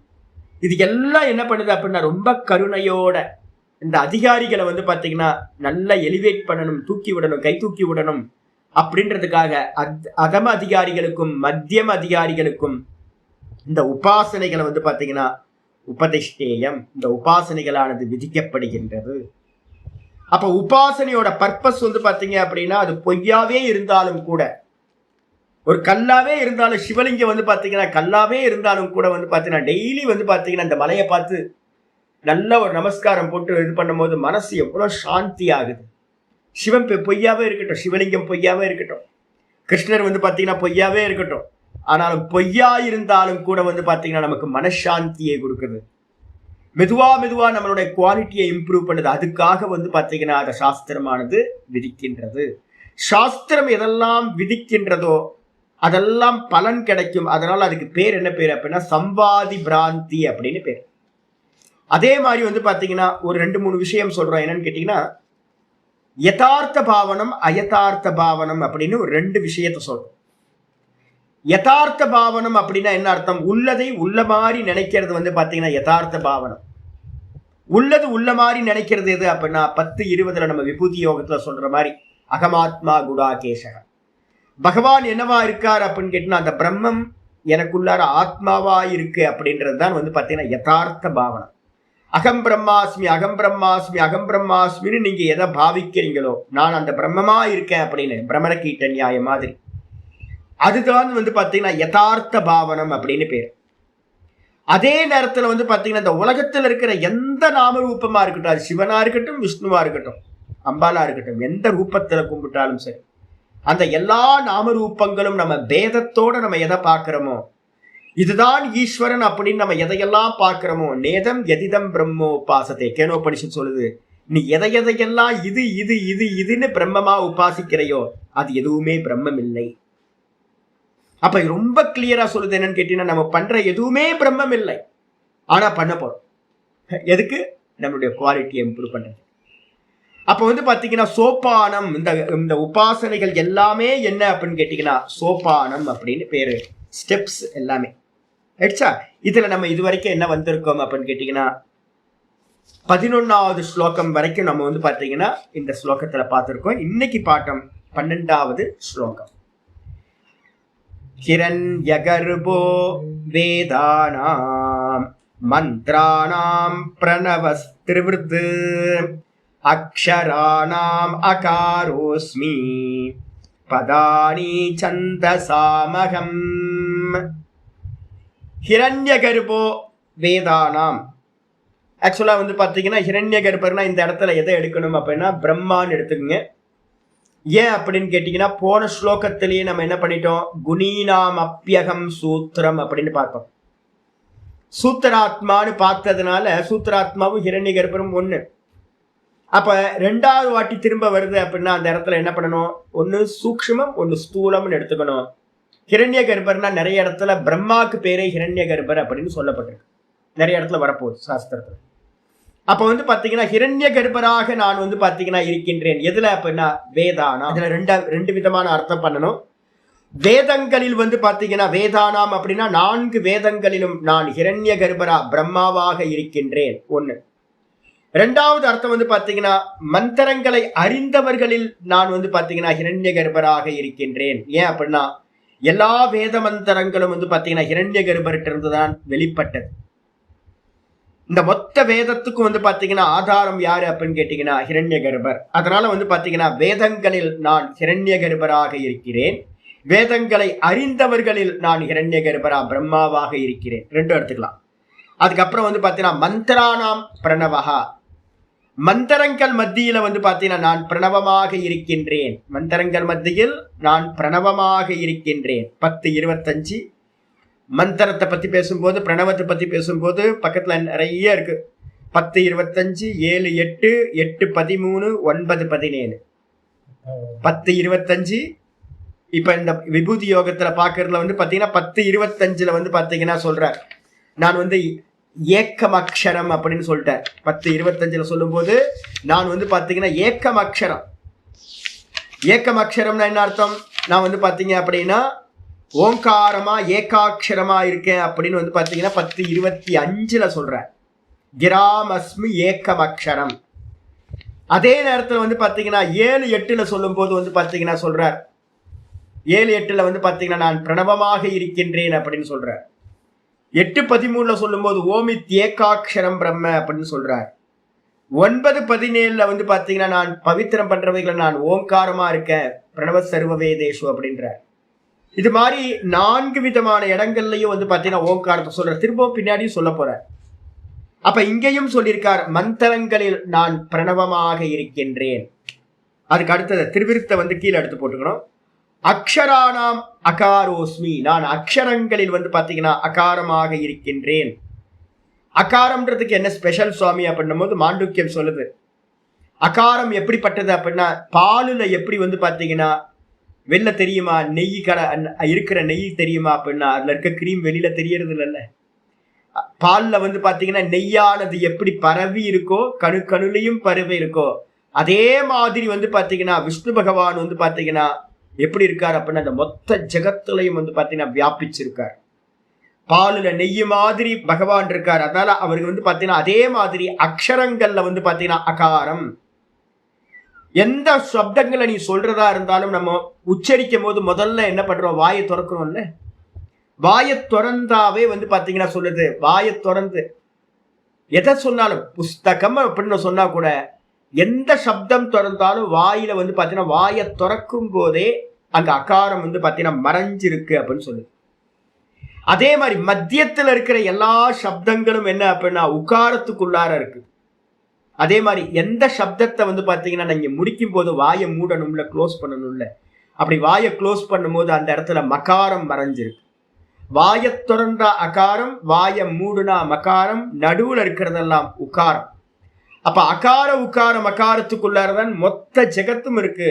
இது எல்லாம் என்ன பண்ணுது அப்படின்னா ரொம்ப கருணையோட இந்த அதிகாரிகளை வந்து பாத்தீங்கன்னா நல்லா எலிவேட் பண்ணணும், தூக்கி விடணும், கை தூக்கி விடணும் அப்படின்றதுக்காக அதம அதிகாரிகளுக்கும் மத்தியம அதிகாரிகளுக்கும் இந்த உபாசனைகளை வந்து பாத்தீங்கன்னா உபதிஷ்டேயம், இந்த உபாசனைகளானது விதிக்கப்படுகின்றது. அப்ப உபாசனையோட பர்பஸ் வந்து பாத்தீங்க அப்படின்னா அது பொய்யாவே இருந்தாலும் கூட, ஒரு கல்லாவே இருந்தாலும், சிவலிங்கம் வந்து பாத்தீங்கன்னா கல்லாவே இருந்தாலும் கூட வந்து பாத்தீங்கன்னா டெய்லி வந்து பாத்தீங்கன்னா இந்த மலையை பார்த்து நல்ல ஒரு நமஸ்காரம் போட்டு இது பண்ணும் போது மனசு எவ்வளவு சாந்தி ஆகுது. சிவன் பொய்யாவே இருக்கட்டும், சிவலிங்கம் பொய்யாவே இருக்கட்டும், கிருஷ்ணர் வந்து பாத்தீங்கன்னா பொய்யாவே இருக்கட்டும், ஆனாலும் பொய்யா இருந்தாலும் கூட வந்து பாத்தீங்கன்னா நமக்கு மனசாந்தியை கொடுக்குது. மெதுவா மெதுவா நம்மளுடைய குவாலிட்டியை இம்ப்ரூவ் பண்ணுது. அதுக்காக வந்து பாத்தீங்கன்னா அந்த சாஸ்திரமானது விதிக்கின்றது. சாஸ்திரம் எதெல்லாம் விதிக்கின்றதோ அதெல்லாம் பலன் கிடைக்கும். அதனால அதுக்கு பேர் என்ன பேர் அப்படின்னா சம்வாதி பிராந்தி அப்படின்னு பேர். அதே மாதிரி வந்து பாத்தீங்கன்னா ஒரு 2-3 விஷயம் சொல்றோம். என்னன்னு கேட்டீங்கன்னா யதார்த்த பாவனம் அயதார்த்த பாவனம் அப்படின்னு ஒரு 2 விஷயத்த சொல்றோம். யதார்த்த பாவனம் அப்படின்னா என்ன அர்த்தம், உள்ளதை உள்ள மாதிரி நினைக்கிறது வந்து பாத்தீங்கன்னா யதார்த்த பாவனம். உள்ளது உள்ள மாதிரி நினைக்கிறது எது அப்படின்னா 10-20 நம்ம விபூதி யோகத்துல சொல்ற மாதிரி அகமாத்மா குடாகேஷக. பகவான் என்னவா இருக்கார் அப்படின்னு கேட்டீங்கன்னா அந்த பிரம்மம் எனக்குள்ளார ஆத்மாவா இருக்கு அப்படின்றது தான் வந்து பாத்தீங்கன்னா யதார்த்த பாவனம். அகம் பிரம்மாஸ்மி அகம் பிரம்மாஸ்மி அகம் பிரம்மாஸ்மின்னு நீங்க எதை பாவிக்கிறீங்களோ நான் அந்த பிரம்மமா இருக்கேன் அப்படின்னு பிரம்மர கீட்ட நியாயம் மாதிரி, அதுதான் வந்து பாத்தீங்கன்னா யதார்த்த பாவனம் அப்படின்னு பேர். அதே நேரத்துல வந்து பாத்தீங்கன்னா இந்த உலகத்துல இருக்கிற எந்த நாம ரூபமா இருக்கட்டும், அது சிவனா இருக்கட்டும், விஷ்ணுவா இருக்கட்டும், அம்பாலா இருக்கட்டும், எந்த ரூபத்துல கும்பிட்டாலும் சரி, அந்த எல்லா நாம ரூபங்களும் நம்ம பேதத்தோட நம்ம எதை பார்க்கிறோமோ இதுதான் ஈஸ்வரன் அப்படின்னு நம்ம எதையெல்லாம் பார்க்கிறோமோ நேதம் எதிதம் பிரம்மோ உபாசத்தை கேனோபனிஷத் சொல்லுது. நீ எதையெல்லாம் இது இது இது இதுன்னு பிரம்மமா உபாசிக்கிறையோ அது எதுவுமே பிரம்மம் இல்லை. அப்ப ரொம்ப கிளியரா சொல்லுது என்னன்னு கேட்டீங்கன்னா, நம்ம பண்ற எதுவுமே பிரம்மம் இல்லை, ஆனா பண்ண போறோம். எதுக்கு? நம்மளுடைய குவாலிட்டியை இம்ப்ரூவ் பண்றது. அப்ப வந்து பாத்தீங்கன்னா சோப்பானம், இந்த உபாசனைகள் எல்லாமே என்ன அப்படின்னு கேட்டீங்கன்னா சோப்பானம் அப்படின்னு பேரு, ஸ்டெப்ஸ் எல்லாமே. ஆயிடுச்சா? இதுல நம்ம இதுவரைக்கும் என்ன வந்திருக்கோம் அப்படின்னு கேட்டீங்கன்னா 11வது ஸ்லோகம் வரைக்கும் நம்ம வந்து பாத்தீங்கன்னா இந்த ஸ்லோகத்துல பார்த்திருக்கோம். இன்னைக்கு பாட்டம் 12வது ஸ்லோகம். ஹிரண்யகர்போ வேதானாம் மந்த்ராணாம் பிரணவஸ்திரிவ்ருத் அக்ஷராணாம் அகாரோஸ்மி பதானி சந்தசாமகம். ஹிரண்யகர்போ வேதானாம். ஆக்சுவலா வந்து பாத்தீங்கன்னா ஹிரண்யகர்பர்னா இந்த இடத்துல எதை எடுக்கணும் அப்படின்னா பிரம்மான்னு எடுத்துக்கோங்க. ஏன் அப்படின்னு கேட்டீங்கன்னா போன ஸ்லோகத்திலேயே நம்ம என்ன பண்ணிட்டோம், குணீனாம் அப்பியகம் சூத்திரம் அப்படின்னு பார்த்தோம். சூத்திராத்மான்னு பார்த்ததுனால சூத்திராத்மாவும் ஹிரண்யகர்பரும் ஒண்ணு. அப்ப 2வது வாட்டி திரும்ப வருது அப்படின்னா அந்த இடத்துல என்ன பண்ணணும், ஒன்னு சூக்ஷ்மம் ஒன்னு ஸ்தூலம்னு எடுத்துக்கணும். ஹிரண்யகர்பர்னா நிறைய இடத்துல பிரம்மாக்கு பேரே ஹிரண்யகர்பர் அப்படின்னு சொல்லப்பட்டிருக்கு, நிறைய இடத்துல வரப்போகுது சாஸ்திரத்துல. அப்ப வந்து பாத்தீங்கன்னா ஹிரண்யகர்பராக நான் வந்து பாத்தீங்கன்னா இருக்கின்றேன். எதுல அப்படின்னா வேதானா. இதுல ரெண்டு விதமான அர்த்தம் பண்ணணும். வேதங்களில் வந்து பாத்தீங்கன்னா வேதானாம் அப்படின்னா 4 வேதங்களிலும் நான் ஹிரண்யகர்பரா பிரம்மாவாக இருக்கின்றேன் ஒண்ணு. 2வது அர்த்தம் வந்து பாத்தீங்கன்னா மந்திரங்களை அறிந்தவர்களில் நான் வந்து பாத்தீங்கன்னா ஹிரண்யகர்பராக இருக்கின்றேன். ஏன் அப்படின்னா எல்லா வேத மந்திரங்களும் வந்து பாத்தீங்கன்னா ஹிரண்யகர்பர்கிட்ட இருந்துதான் வெளிப்பட்டது. இந்த மொத்த வேதத்துக்கும் வந்து பாத்தீங்கன்னா ஆதாரம் யாரு அப்படின்னு கேட்டீங்கன்னா ஹிரண்யகர்பர். அதனால வந்து பாத்தீங்கன்னா வேதங்களில் நான் ஹிரண்யகர்பராக இருக்கிறேன், வேதங்களை அறிந்தவர்களில் நான் ஹிரண்யகர்பரா பிரம்மாவாக இருக்கிறேன். 2 எடுத்துக்கலாம். அதுக்கப்புறம் வந்து பாத்தீங்கன்னா மந்திரானாம் பிரணவஹா. மந்திரங்கள் மத்தியில வந்து பாத்தீங்கன்னா நான் பிரணவமாக இருக்கின்றேன். மந்திரங்கள் மத்தியில் நான் பிரணவமாக இருக்கின்றேன். 10:25 மந்திரத்தை பத்தி பேசும்போது, பிரணவத்தை பத்தி பேசும்போது பக்கத்துல நிறைய இருக்கு. 10:25, 7:8, 8:13, 9:17. 10:25 இப்ப இந்த விபூதி யோகத்துல பாக்குறதுல வந்து பாத்தீங்கன்னா 10:25 வந்து பாத்தீங்கன்னா சொல்ற நான் வந்து ஏக்கம் அக்ஷரம் அப்படின்னு சொல்லிட்டேன். 10:25 சொல்லும் போது நான் வந்து பாத்தீங்கன்னா ஏக்கம் அக்ஷரம். ஏக்கம் அக்ஷரம்னா என்ன அர்த்தம்? நான் வந்து பாத்தீங்க அப்படின்னா ஓங்காரமா ஏகாட்சரமா இருக்கேன் அப்படின்னு வந்து பாத்தீங்கன்னா 10:25 சொல்றேன். கிராமஸ்மி ஏக்கம் அக்ஷரம். அதே நேரத்துல வந்து பாத்தீங்கன்னா 7:8 சொல்லும் போது வந்து பாத்தீங்கன்னா சொல்றார், 7:8 வந்து பாத்தீங்கன்னா நான் பிரணவமாக இருக்கின்றேன் அப்படின்னு சொல்றார். 8:13 சொல்லும் போது ஓமித் ஏகாட்சரம் பிரம்ம அப்படின்னு சொல்றார். 9:17 வந்து பாத்தீங்கன்னா நான் பவித்திரம் பண்றவைகளை நான் ஓங்காரமா இருக்கேன், பிரணவ சர்வ வேதேஷு அப்படின்றார். இது மாதிரி 4 விதமான இடங்கள்லயும் வந்து பாத்தீங்கன்னா ஓங்காரத்தை சொல்ற, திரும்பவும் பின்னாடியும் சொல்ல போற. அப்ப இங்கேயும் சொல்லியிருக்கார் மந்திரங்களில் நான் பிரணவமாக இருக்கின்றேன். அதுக்கு அடுத்தது திருவிருத்த வந்து கீழே எடுத்து போட்டுக்கணும். அக்ஷரானாம் அகாரோஸ்மி. நான் அக்ஷரங்களில் வந்து பாத்தீங்கன்னா அகாரமாக இருக்கின்றேன். அகாரம்ன்றதுக்கு என்ன ஸ்பெஷல் சுவாமி அப்படின்னும் போது மாண்டூக்கியம் சொல்லுது. அகாரம் எப்படிப்பட்டது அப்படின்னா பாலுல எப்படி வந்து பாத்தீங்கன்னா வெளில தெரியுமா, நெய் இருக்கிற நெய் தெரியுமா அப்படின்னா அதுல இருக்க கிரீம் வெளியில தெரியறது இல்லைல்ல. பால்ல வந்து பாத்தீங்கன்னா நெய்யானது எப்படி பரவி இருக்கோ, கணுலையும் பரவி இருக்கோ, அதே மாதிரி வந்து பாத்தீங்கன்னா விஷ்ணு பகவான் வந்து பாத்தீங்கன்னா எப்படி இருக்கார் அப்படின்னா அந்த மொத்த ஜெகத்துலையும் வந்து பாத்தீங்கன்னா வியாபிச்சிருக்கார். பாலுல நெய் மாதிரி பகவான் இருக்கார். அதனால அவருக்கு வந்து பாத்தீங்கன்னா அதே மாதிரி அக்ஷரங்கள்ல வந்து பாத்தீங்கன்னா அகாரம். எந்த சப்தங்களை நீ சொல்றதா இருந்தாலும் நம்ம உச்சரிக்கும் போது முதல்ல என்ன பண்றோம், வாயை திறக்கிறோம்ல. வாயை திறந்தாவே வந்து பாத்தீங்கன்னா சொல்லுது, வாயை திறந்து எதை சொன்னாலும் புஸ்தகம் அப்படின்னு சொன்னா கூட எந்த சப்தம் திறந்தாலும் வாயில வந்து பாத்தீங்கன்னா வாயை திறக்கும் போதே அங்க அகாரம் வந்து பாத்தீங்கன்னா மறைஞ்சிருக்கு அப்படின்னு சொல்லுது. அதே மாதிரி மத்தியத்துல இருக்கிற எல்லா சப்தங்களும் என்ன அப்படின்னா உகாரத்துக்குள்ளார இருக்கு. அதே மாதிரி எந்த சப்தத்தை வந்து பாத்தீங்கன்னா நீங்க முடிக்கும் போது வாயை மூடணும்ல, க்ளோஸ் பண்ணணும்ல. அப்படி வாயை க்ளோஸ் பண்ணும் போது அந்த இடத்துல மகாரம் மறைஞ்சிருக்கு. வாயை திறந்தா அகாரம், வாயை மூடுனா மகாரம், நடுவுல இருக்கிறதெல்லாம் உகாரம். அப்ப அகார உகார மகாரத்துக்குள்ளாரதான் மொத்த ஜெகத்தும் இருக்கு.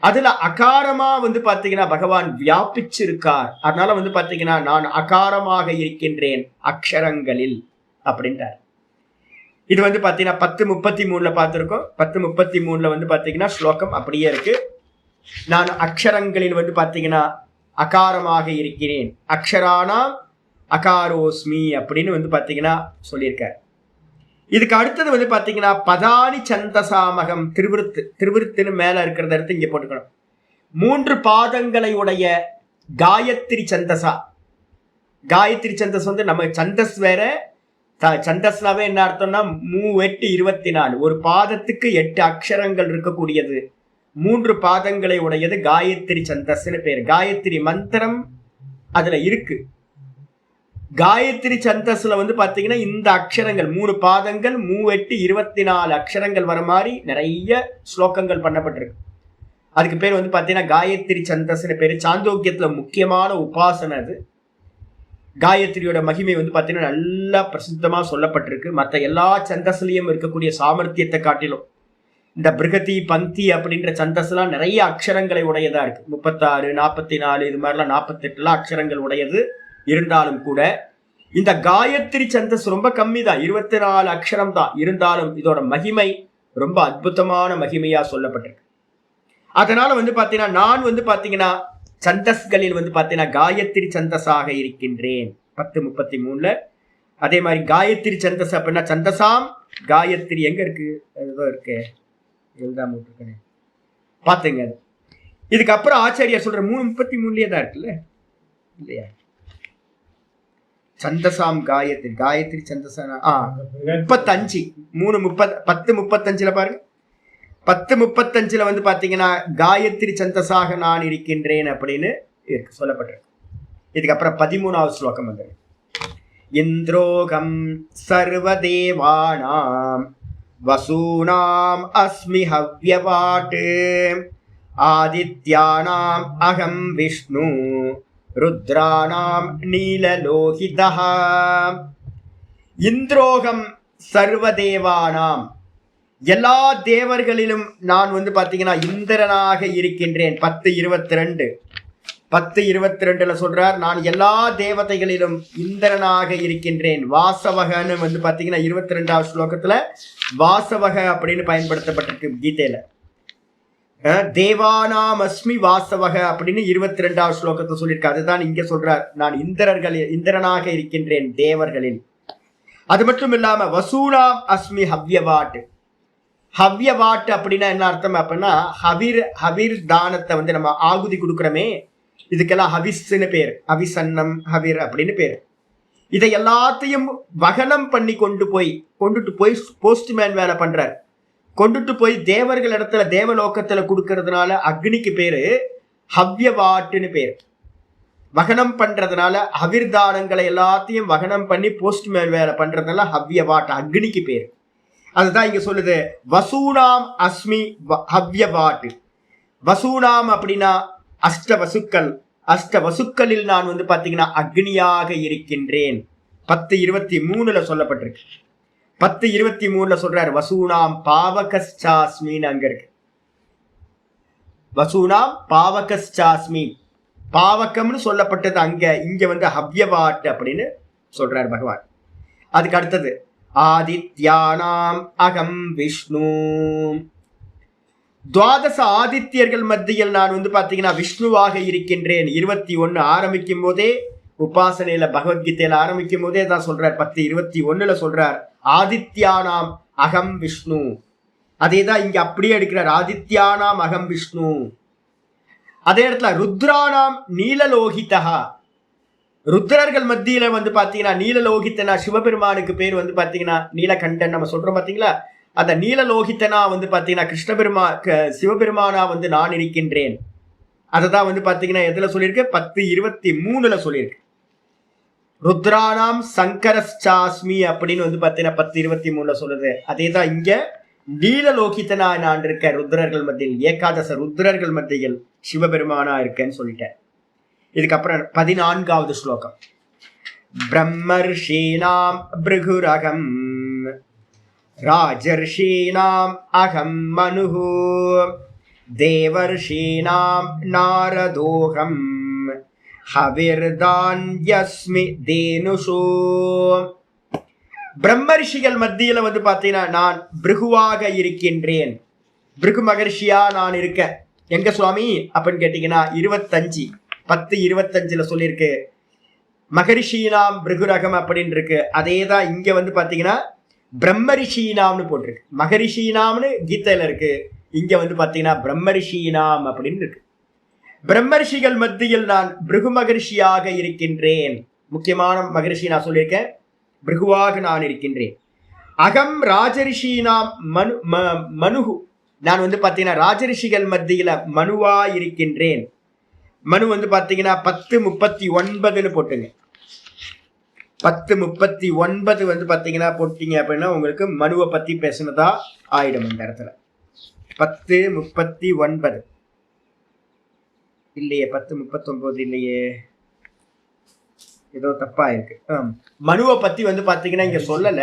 அதுல அகாரமா வந்து பாத்தீங்கன்னா பகவான் வியாபிச்சிருக்கார். அதனால வந்து பாத்தீங்கன்னா நான் அகாரமாக இருக்கின்றேன் அக்ஷரங்களில் அப்படின்றார். இது வந்து பாத்தீங்கன்னா 10:33 பார்த்திருக்கோம். 10:33 வந்து பாத்தீங்கன்னா ஸ்லோகம் அப்படியே இருக்கு. நான் அக்ஷரங்களில் வந்து பாத்தீங்கன்னா அகாரமாக இருக்கிறேன், அக்ஷரானாம் அகாரோஸ்மி அப்படின்னு வந்து பாத்தீங்கன்னா சொல்லியிருக்கார். இதுக்கு அடுத்தது வந்து பாத்தீங்கன்னா பதானி சந்தசாமகம் திருவிருத்துன்னு மேல இருக்கிறத எடுத்து இங்க போட்டுக்கணும். 3 பாதங்களை உடைய காயத்ரி சந்தசா. காயத்ரி சந்தஸ் வந்து நம்ம சந்தஸ் வேற, சந்தஸ்னாவே என்ன அர்த்தம்னா 3 8 24, ஒரு பாதத்துக்கு 8 அக்ஷரங்கள் இருக்கக்கூடியது. 3 பாதங்களை உடையது காயத்ரி சந்தஸ்ன்னு பேர். காயத்ரி மந்திரம் அதுல இருக்கு. காயத்ரி சந்தஸ்ல வந்து பாத்தீங்கன்னா இந்த அக்ஷரங்கள் 3 பாதங்கள் 3 8 24 அக்ஷரங்கள் வர மாதிரி நிறைய ஸ்லோகங்கள் பண்ணப்பட்டிருக்கு. அதுக்கு பேர் வந்து பாத்தீங்கன்னா காயத்ரி சந்தஸ்ன்னு பேரு. சாந்தோக்கியத்துல முக்கியமான உபாசனை அது. காயத்ரியோட மகிமை வந்து பாத்தீங்கன்னா நல்லா பிரசித்தமா சொல்லப்பட்டிருக்கு. மற்ற எல்லா சந்தஸ்லயும் இருக்கக்கூடிய சாமர்த்தியத்தை காட்டிலும் இந்த பிருகதி பந்தி அப்படின்ற சந்தஸ்லாம் நிறைய அக்ஷரங்களை உடையதா இருக்கு. 36 44 இது மாதிரிலாம் 48 அக்ஷரங்கள் உடையது இருந்தாலும் கூட இந்த காயத்ரி சந்தஸ் ரொம்ப கம்மி தான், 24 அக்ஷரம் தான். இருந்தாலும் இதோட மகிமை ரொம்ப அற்புதமான மகிமையா சொல்லப்பட்டிருக்கு. அதனால வந்து பாத்தீங்கன்னா நான் வந்து பாத்தீங்கன்னா சந்தஸ்களில் வந்து பாத்தீங்கன்னா காயத்ரி சந்தஸாக இருக்கின்றேன் 10:33. அதே மாதிரி காயத்ரி சந்தஸ் அப்படின்னா சந்தசாம் காயத்ரி எங்க இருக்கு, ஏதோ இருக்கு, எழுதாம விட்டுருக்கேன் பாத்துங்க. இதுக்கப்புறம் ஆச்சாரியார் சொல்ற 3:33 தான் இருக்குல்ல இல்லையா? சந்தசாம் காயத்ரி, காயத்ரி சந்தசானா 35 10:35 பாருங்க. 10:35 வந்து பாத்தீங்கன்னா காயத்ரி சந்தசாக நான் இருக்கின்றேன் அப்படின்னு சொல்லப்பட்டிருக்கு. இதுக்கப்புறம் 13வது ஸ்லோகம் வந்து இந்திரோகம் சர்வதேவானாம் வசூனாம் அஸ்மி ஹவ்யவாட் ஆதித்யானாம் அகம் விஷ்ணு ருத்ராணாம் நீலலோகிதஹ. இந்திரோகம் சர்வதேவானாம், எல்லா தேவர்களிலும் நான் வந்து பாத்தீங்கன்னா இந்திரனாக இருக்கின்றேன். 10:22 சொல்றார் நான் எல்லா தேவதைகளிலும் இந்திரனாக இருக்கின்றேன். வாசவகன்னு வந்து பாத்தீங்கன்னா 22வது ஸ்லோகத்துல வாசவக அப்படின்னு பயன்படுத்தப்பட்டிருக்கு கீதையில. தேவானாம் அஸ்மி வாசவக அப்படின்னு 22வது ஸ்லோகத்தை சொல்லியிருக்க. அதுதான் இங்க சொல்றார் நான் இந்திரனாக இருக்கின்றேன் தேவர்களில். அது மட்டும் இல்லாம வசூனாம் அஸ்மி ஹவ்யவாட். ஹவ்யவாட் அப்படின்னா என்ன அர்த்தம் அப்படின்னா ஹவிர் தானத்தை வந்து நம்ம ஆகுதி கொடுக்குறோமே, இதுக்கெல்லாம் ஹவிஸ்ன்னு பேர். ஹவிசன்னம் ஹவிர் அப்படின்னு பேர். இதை எல்லாத்தையும் வகனம் பண்ணி கொண்டுட்டு போய் போஸ்ட்மேன் வேலை பண்றார். கொண்டுட்டு போய் தேவர்கள் இடத்துல தேவலோகத்துல கொடுக்கறதுனால அக்னிக்கு பேரு ஹவ்யவாட்டுன்னு பேர். வகனம் பண்றதுனால ஹவிர்தானங்களை எல்லாத்தையும் வகனம் பண்ணி போஸ்ட்மேன் வேலை பண்றதுனால ஹவ்யவாட் அக்னிக்கு பேர். அதுதான் இங்க சொல்லுது வசூனாம் அஸ்மி ஹவ்யவாட். வசூனாம் அப்படின்னா அஷ்ட வசுக்களில் நான் வந்து பாத்தீங்கன்னா அக்னியாக இருக்கின்றேன். 10:23 சொல்லப்பட்டிருக்கு. 10:23 சொல்றாரு வசூனாம் பாவகஸ்சாஸ்மின்னு அங்க இருக்கு. வசூனாம் பாவகஸ்சாஸ்மி, பாவகம்னு சொல்லப்பட்டது அங்க, இங்க வந்து ஹவ்யவாட் அப்படின்னு சொல்றாரு பகவான். அதுக்கு அடுத்தது ஆதித்யானாம் அகம் விஷ்ணு. துவாதச ஆதித்யர்கள் மத்தியில் நான் வந்து பாத்தீங்கன்னா விஷ்ணுவாக இருக்கின்றேன். 21 ஆரம்பிக்கும் போதே உபாசனையில பகவத்கீதையில ஆரம்பிக்கும் போதே தான் சொல்றார். 10:21 சொல்றார் ஆதித்யானாம் அகம் விஷ்ணு. அதேதான் இங்க அப்படியே எடுக்கிறார் ஆதித்யானாம் அகம் விஷ்ணு. அதே இடத்துல ருத்ரானாம் நீலலோகிதா. ருத்ரர்கள் மத்தியில வந்து பாத்தீங்கன்னா நீலலோகித்தனா சிவபெருமானுக்கு பேர் வந்து பாத்தீங்கன்னா நீலகண்டன் நம்ம சொல்றோம் பாத்தீங்களா. அந்த நீலலோகித்தனா வந்து பாத்தீங்கன்னா சிவபெருமானா வந்து நான் இருக்கின்றேன். அததான் வந்து பாத்தீங்கன்னா எதுல சொல்லியிருக்கு 10:23 சொல்லியிருக்கு. ருத்ரானாம் சங்கரஸ்சாஸ்மி அப்படின்னு வந்து பாத்தீங்கன்னா 10:23 சொல்லுது. அதேதான் இங்க நீலலோகித்தனா நான் இருக்க ருத்ரர்கள் மத்தியில், ஏகாதச ருத்ரர்கள் மத்தியில் சிவபெருமானா இருக்கேன்னு சொல்லிட்டேன். இதுக்கப்புறம் 14வது ஸ்லோகம் பிரம்மர்ஷீனாம் பிருகுரகம் ராஜர்ஷீனாம் அகம் மனுஹு தேவர்ஷீனாம் நாரதோகம் ஹவிர்தான்யஸ்மி தேனுஷோ. பிரம்மரிஷிகள் மத்தியில வந்து பாத்தீங்கன்னா நான் பிருகுவாக இருக்கின்றேன். பிருகு மகர்ஷியா நான் இருக்கேன். எங்க சுவாமி அப்படின்னு கேட்டீங்கன்னா 25:10-25 சொல்லியிருக்கு. மகரிஷீனாம் பிருகுரகம் அப்படின்னு இருக்கு. அதே தான் இங்க வந்து பாத்தீங்கன்னா பிரம்மரிஷீனாம்னு போட்டிருக்கு. மகரிஷீனாம்னு கீதையில இருக்கு. இங்க வந்து பாத்தீங்கன்னா பிரம்மரிஷீனாம் அப்படின்னு இருக்கு. பிரம்மரிஷிகள் மத்தியில் நான் பிருகு மகரிஷியாக இருக்கின்றேன். முக்கியமான மகரிஷி நான் சொல்லியிருக்கேன். பிருகுவாக நான் இருக்கின்றேன். அகம் ராஜரிஷீனாம் மனுகு. நான் வந்து பாத்தீங்கன்னா ராஜரிஷிகள் மத்தியில மனுவா இருக்கின்றேன். மனு வந்து பாத்தீங்கன்னா 10:39 போட்டுங்க. 10:39 வந்து பாத்தீங்கன்னா போட்டீங்க அப்படின்னா உங்களுக்கு மனுவை பத்தி பேசுனதா ஆயிடும். இந்த இடத்துல 10:39 இல்லையே, 10:39 இல்லையே, ஏதோ தப்பா இருக்கு. மனுவை பத்தி வந்து பாத்தீங்கன்னா இங்க சொல்லல.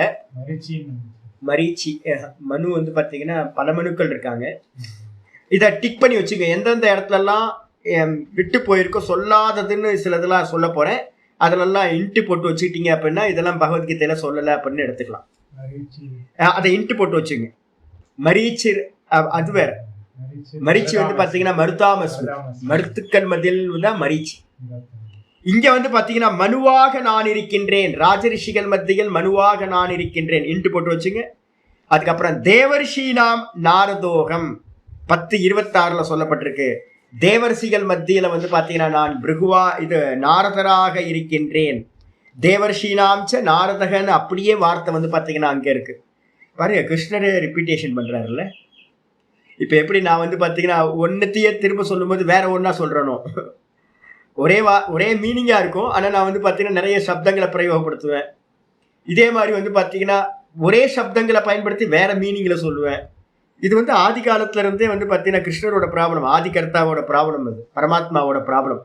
மரீச்சி மனு வந்து பாத்தீங்கன்னா பல மனுக்கள் இருக்காங்க. இதை டிக் பண்ணி வச்சுங்க. எந்தெந்த இடத்துல எல்லாம் விட்டு போயிருக்கோ சொல்லாததுன்னு சிலதெல்லாம் சொல்ல போறேன். அதுலெல்லாம் இன்ட்டு போட்டு வச்சுக்கிட்டீங்க அப்படின்னா இதெல்லாம் பகவத்கீதையில சொல்லலை அப்படின்னு எடுத்துக்கலாம். அதை இன்ட்டு போட்டு வச்சுங்க. மரீச்சி அது வேற. மரீச்சி வந்து பாத்தீங்கன்னா மருத்தாமஸ், மருத்துக்கள் மத்தியில் தான் மரீச்சி. இங்க வந்து பாத்தீங்கன்னா மனுவாக நான் இருக்கின்றேன். ராஜரிஷிகள் மத்தியில் மனுவாக நான் இருக்கின்றேன். இன்ட்டு போட்டு வச்சுங்க. அதுக்கப்புறம் தேவர்ஷீனாம் நாரதோகம் 10:26 சொல்லப்பட்டிருக்கு. தேவர்ஷிகள் மத்தியில வந்து பாத்தீங்கன்னா நான் பிருகுவா இது நாரதராக இருக்கின்றேன். தேவர்ஷீனாம்ச நாரதகன்னு அப்படியே வார்த்தை வந்து பாத்தீங்கன்னா அங்க இருக்கு பாருங்க. கிருஷ்ணரே ரிப்பீட்டேஷன் பண்றாருல்ல. இப்ப எப்படி நான் வந்து பாத்தீங்கன்னா ஒன்னத்தையே திரும்ப சொல்லும் போது வேற ஒன்னா சொல்றனோ, ஒரே மீனிங்கா இருக்கும். ஆனா நான் வந்து பாத்தீங்கன்னா நிறைய சப்தங்களை பிரயோகப்படுத்துவேன். இதே மாதிரி வந்து பாத்தீங்கன்னா ஒரே சப்தங்களை பயன்படுத்தி வேற மீனிங்ல சொல்லுவேன். இது வந்து ஆதி காலத்துல இருந்தே வந்து பாத்தீங்கன்னா கிருஷ்ணரோட ப்ராப்ளம், ஆதி கர்த்தாவோட ப்ராப்ளம், அது பரமாத்மாவோட ப்ராப்ளம்.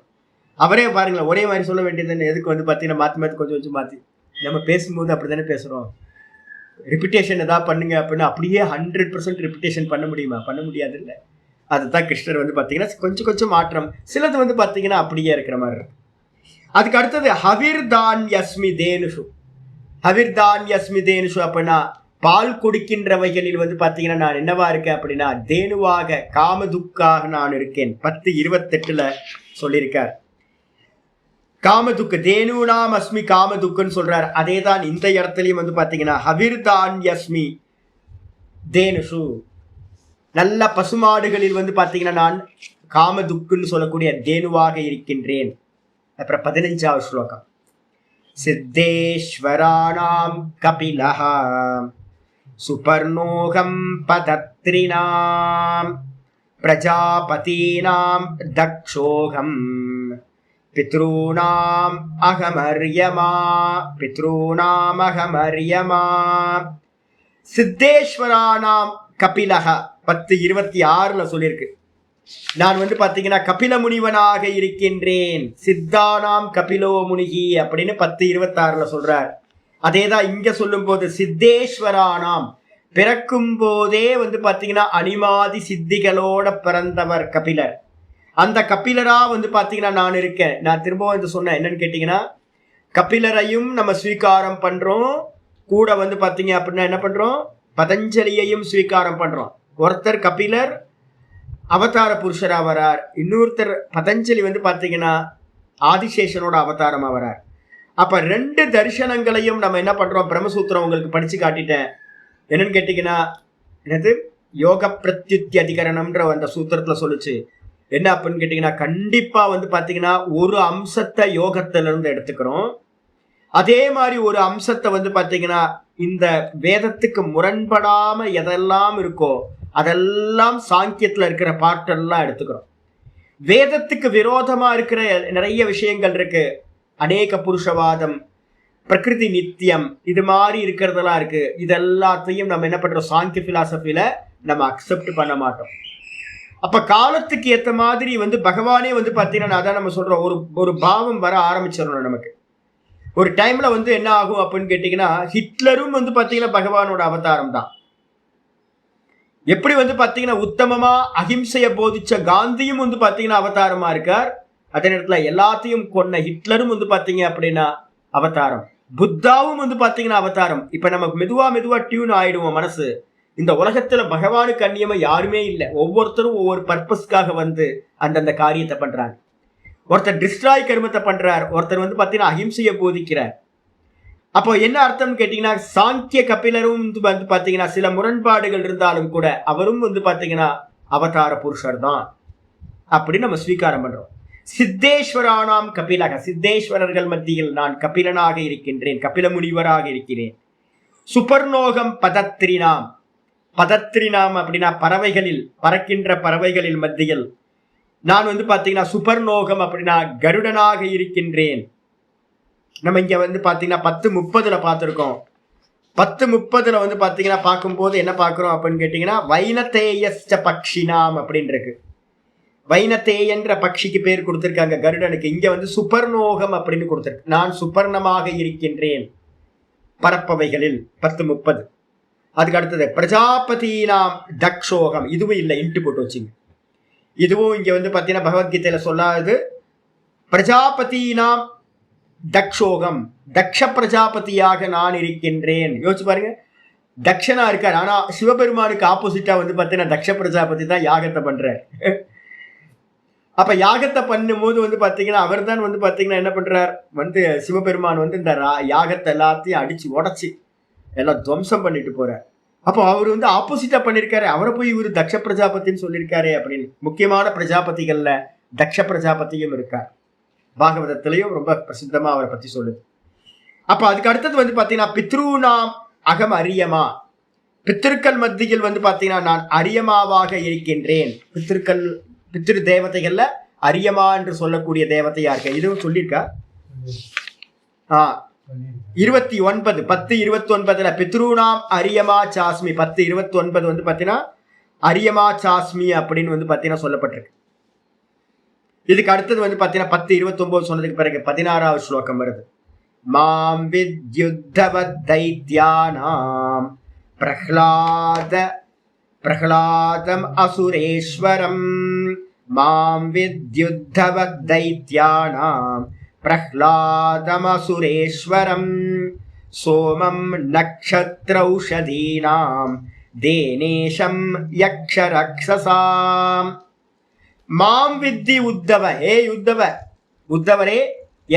அவரே பாருங்களேன், ஒரே மாதிரி சொல்ல வேண்டியதுன்னு எதுக்கு வந்து பாத்தீங்கன்னா மாத்தி கொஞ்சம் மாத்தி நம்ம பேசும்போது அப்படித்தானே பேசுறோம். ரிப்பிட்டேஷன் ஏதாவது பண்ணுங்க அப்படின்னா அப்படியே 100% ரிப்பிட்டேஷன் பண்ண முடியுமா? பண்ண முடியாது இல்லை. அதுதான் கிருஷ்ணர் வந்து பாத்தீங்கன்னா கொஞ்சம் மாற்றம். சிலது வந்து பாத்தீங்கன்னா அப்படியே இருக்கிற மாதிரி இருக்கு. அதுக்கு அடுத்தது ஹவிர்தான்யஸ்மி தேனுஷு. ஹவிர்தான்யஸ்மி தேனுஷு அப்படின்னா பால் கொடுக்கின்றவைகளில் வந்து பாத்தீங்கன்னா நான் என்னவா இருக்கேன் அப்படின்னா தேனுவாக காமதுக்காக நான் இருக்கேன். 10:28 சொல்லியிருக்கார். காமதுக்கு தேனுனாம் அஸ்மி காமதுக்குன்னு சொல்றார். அதே தான் இந்த இடத்துலயும் வந்து பாத்தீங்கன்னா ஹவிர்தான்யஸ்மி தேனுஷு. நல்ல பசுமாடுகளில் வந்து பாத்தீங்கன்னா நான் காமதுக்குன்னு சொல்லக்கூடிய தேனுவாக இருக்கின்றேன். அப்புறம் 15வது ஸ்லோகம். சித்தேஸ்வராணாம் கபிலஹா சுபர்ணோகம் பதத்ரிணாம் பிரஜாபதீனாம் தக்ஷோகம் பித்ருணாம் அகமர்யமா சித்தேஸ்வராணாம் கபிலஹ 10:26 சொல்லியிருக்கு. நான் வந்து பாத்தீங்கன்னா கபில முனிவனாக இருக்கின்றேன். சித்தானாம் கபிலோ முனிகி அப்படின்னு 10:26 சொல்றார். அதேதான் இங்க சொல்லும் போது சித்தேஸ்வரானாம், பிறக்கும் போதே வந்து பாத்தீங்கன்னா அனிமாதி சித்திகளோட பிறந்தவர் கபிலர். அந்த கபிலரா வந்து பாத்தீங்கன்னா நான் இருக்கேன். நான் திரும்பவும் வந்து சொன்னேன் என்னன்னு கேட்டீங்கன்னா, கபிலரையும் நம்ம ஸ்வீகாரம் பண்றோம், கூட வந்து பாத்தீங்க அப்படின்னா என்ன பண்றோம், பதஞ்சலியையும் ஸ்வீகாரம் பண்றோம். ஒருத்தர் கபிலர் அவதார புருஷரா வரார், இன்னொருத்தர் பதஞ்சலி வந்து பாத்தீங்கன்னா ஆதிசேஷனோட அவதாரமா வரார். அப்ப 2 தரிசனங்களையும் நம்ம என்ன பண்றோம், பிரம்மசூத்திரம் உங்களுக்கு படிச்சு காட்டிட்டேன். என்னன்னு கேட்டீங்கன்னா என்னது யோக பிரத்யுத்தி அதிகரணம்ன்ற அந்த சூத்திரத்துல சொல்லுச்சு. என்ன அப்படின்னு கேட்டீங்கன்னா கண்டிப்பா வந்து பாத்தீங்கன்னா ஒரு அம்சத்தை யோகத்துல இருந்து எடுத்துக்கிறோம். அதே மாதிரி ஒரு அம்சத்தை வந்து பாத்தீங்கன்னா இந்த வேதத்துக்கு முரண்படாம எதெல்லாம் இருக்கோ அதெல்லாம் சாங்கியத்துல இருக்கிற பாட்டெல்லாம் எடுத்துக்கிறோம். வேதத்துக்கு விரோதமா இருக்கிற நிறைய விஷயங்கள் இருக்கு. அநேக புருஷவாதம், பிரகிருதி நித்தியம், இது மாதிரி இருக்கிறதெல்லாம் இருக்கு. இதெல்லாத்தையும் நம்ம என்ன பண்றோம், சாங்கிய பிலாசபில நம்ம அக்செப்ட் பண்ண மாட்டோம். அப்ப காலத்துக்கு ஏத்த மாதிரி வந்து பகவானே வந்து பாத்தீங்கன்னா அதான் நம்ம சொல்றோம், ஒரு பாவம் வர ஆரம்பிச்சிடணும் நமக்கு. ஒரு டைம்ல வந்து என்ன ஆகும் அப்படின்னு கேட்டீங்கன்னா, ஹிட்லரும் வந்து பாத்தீங்கன்னா பகவானோட அவதாரம் தான். எப்படி வந்து பாத்தீங்கன்னா உத்தமமா அகிம்சைய போதிச்ச காந்தியும் வந்து பாத்தீங்கன்னா அவதாரமா இருக்கார். அதே நேரத்துல எல்லாத்தையும் கொன்ன ஹிட்லரும் வந்து பாத்தீங்க அப்படின்னா அவதாரம். புத்தாவும் வந்து பாத்தீங்கன்னா அவதாரம். இப்ப நமக்கு மெதுவா டியூன் ஆயிடுவோம் மனசு. இந்த உலகத்துல பகவானுக்கு அந்நியமா யாருமே இல்லை. ஒவ்வொருத்தரும் ஒவ்வொரு பர்பஸ்க்காக வந்து அந்தந்த காரியத்தை பண்றாங்க. ஒருத்தர் டிஸ்ட்ராய் கர்மத்தை பண்றார், ஒருத்தர் வந்து பாத்தீங்கன்னா அஹிம்சையை போதிக்கிறார். அப்போ என்ன அர்த்தம் கேட்டீங்கன்னா, சாங்கிய கபிலரும் வந்து பாத்தீங்கன்னா சில முரண்பாடுகள் இருந்தாலும் கூட அவரும் வந்து பாத்தீங்கன்னா அவதார புருஷர் தான் அப்படின்னு நம்ம ஸ்வீகாரம் பண்றோம். சித்தேஸ்வரானாம் கபிலக, சித்தேஸ்வரர்கள் மத்தியில் நான் கபிலனாக இருக்கின்றேன், கபில முனிவராக இருக்கிறேன். சுபர்ணோகம் பதத்ரினாம், பதத்ரினாம் அப்படின்னா பறவைகளில், பறக்கின்ற பறவைகளில் மத்தியில் நான் வந்து பாத்தீங்கன்னா சுபர்ணோகம் அப்படின்னா கருடனாக இருக்கின்றேன். நம்ம இங்க வந்து பாத்தீங்கன்னா 10:30 பார்த்திருக்கோம். 10:30 வந்து பாத்தீங்கன்னா பார்க்கும்போது என்ன பார்க்கிறோம் அப்படின்னு கேட்டீங்கன்னா, வைனதேயஸ்ச பக்ஷினாம் அப்படின்னு இருக்கு. வைனதேயன்ற பக்ஷிக்கு பேர் கொடுத்திருக்காங்க கருடனுக்கு. இங்க வந்து சுபர்ணோகம் அப்படின்னு கொடுத்திருக்கு. நான் சுபர்ணமாக இருக்கின்றேன் பரப்பவைகளில். 10:30. அதுக்கு அடுத்தது பிரஜாபதினாம் தக்ஷோகம், இதுவும் இல்லை, இன்ட்டு போட்டு வச்சுங்க. இதுவும் இங்க வந்து பாத்தீங்கன்னா பகவத்கீதையில சொல்லாது. பிரஜாபதினாம் தக்ஷோகம், தக்ஷ பிரஜாபதியாக நான் இருக்கின்றேன். யோசிச்சு பாருங்க, தக்ஷனா இருக்கார், ஆனா சிவபெருமானுக்கு ஆப்போசிட்டா வந்து பாத்தீங்கன்னா தக்ஷ பிரஜாபதி தான் யாகத்தை பண்றார். அப்ப யாகத்தை பண்ணும்போது வந்து பாத்தீங்கன்னா அவர் தான் வந்து பாத்தீங்கன்னா என்ன பண்றார், வந்து சிவபெருமான் வந்து இந்த யாகத்தை எல்லாத்தையும் அடிச்சு உடச்சி எல்லாம் துவம்சம் பண்ணிட்டு போறார். அப்போ அவர் வந்து ஆப்போசிட்டா பண்ணிருக்காரு, அவரை போய் இவரு தக்ஷ பிரஜாபதினு சொல்லியிருக்காரு அப்படின்னு. முக்கியமான பிரஜாபதிகள்ல தக்ஷ பிரஜாபதியும் இருக்கார். பாகவதத்திலையும் ரொம்ப பிரசித்தமா அவரை பத்தி சொல்லுது. அப்ப அதுக்கு அடுத்தது வந்து பாத்தீங்கன்னா பித்ருநாம் அகம் அரியமா, பித்திருக்கள் மத்தியில் வந்து பாத்தீங்கன்னா நான் அரியமாவாக இருக்கின்றேன். பித்திரு தேவதைகள்ல அரியமா என்று சொல்லக்கூடிய தேவதையா இருக்க, இதுவும் சொல்லியிருக்கா. 29 10:29 பித்ருநாம் அரியமா சாஸ்மி, 10:29 வந்து பாத்தீங்கன்னா அரியமா சாஸ்மி அப்படின்னு வந்து பாத்தீங்கன்னா சொல்லப்பட்டிருக்கு. இதுக்கு அடுத்தது வந்து பாத்தீங்கன்னா 10:29 சொன்னதுக்கு பிறகு 16வது ஸ்லோகம் வருது. மாம் வித்யுத்தவத் தைத்யானாம் பிரஹ்லாதம் அசுரேஸ்வரம், மாம் வித்யுத்தவத் தைத்யானாம் பிரஹ்லாதம் அசுரேஸ்வரம், சோமம் நக்ஷத்ரௌஷதீனாம் தேனேஷம் யக்ஷரக்ஷசாம். மாம் வித்தி உத்தவ, ஏ உத்தவரே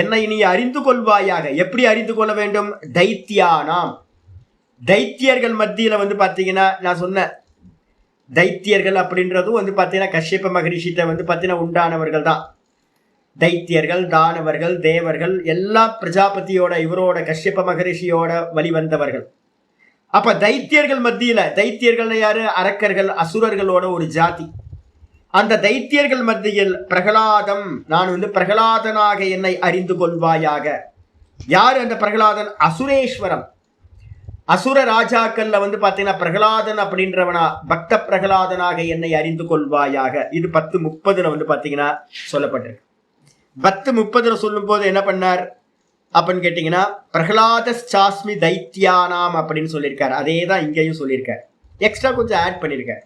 என்னை நீ அறிந்து கொள்வாயாக. எப்படி அறிந்து கொள்ள வேண்டும்? தைத்தியானாம், தைத்தியர்கள் மத்தியில வந்து பாத்தீங்கன்னா நான் சொன்ன தைத்தியர்கள் அப்படின்றதும் வந்து பாத்தீங்கன்னா கஷ்யப மகரிஷிட்ட வந்து பாத்தீங்கன்னா உண்டானவர்கள் தான். தைத்தியர்கள், தானவர்கள், தேவர்கள் எல்லாம் பிரஜாபதியோட இவரோட கஷ்யப மகரிஷியோட வழிவந்தவர்கள். அப்ப தைத்தியர்கள் மத்தியில, தைத்தியர்கள் யாரு? அரக்கர்கள், அசுரர்களோட ஒரு ஜாதி. அந்த தைத்தியர்கள் மத்தியில் பிரகலாதம், நான் வந்து பிரகலாதனாக என்னை அறிந்து கொள்வாயாக. யாரு அந்த பிரகலாதன்? அசுரேஸ்வரம், அசுர ராஜாக்கள்ல வந்து பாத்தீங்கன்னா பிரகலாதன் அப்படின்றவனா, பக்த பிரகலாதனாக என்னை அறிந்து கொள்வாயாக. இது 10:30 வந்து பாத்தீங்கன்னா சொல்லப்பட்டிருக்கு. 10:30 சொல்லும் போது என்ன பண்ணார் அப்படின்னு கேட்டீங்கன்னா, பிரகலாத சாஸ்மி தைத்தியானாம் அப்படின்னு சொல்லியிருக்காரு. அதே தான் இங்கேயும் சொல்லியிருக்காரு, எக்ஸ்ட்ரா கொஞ்சம் ஆட் பண்ணியிருக்காரு.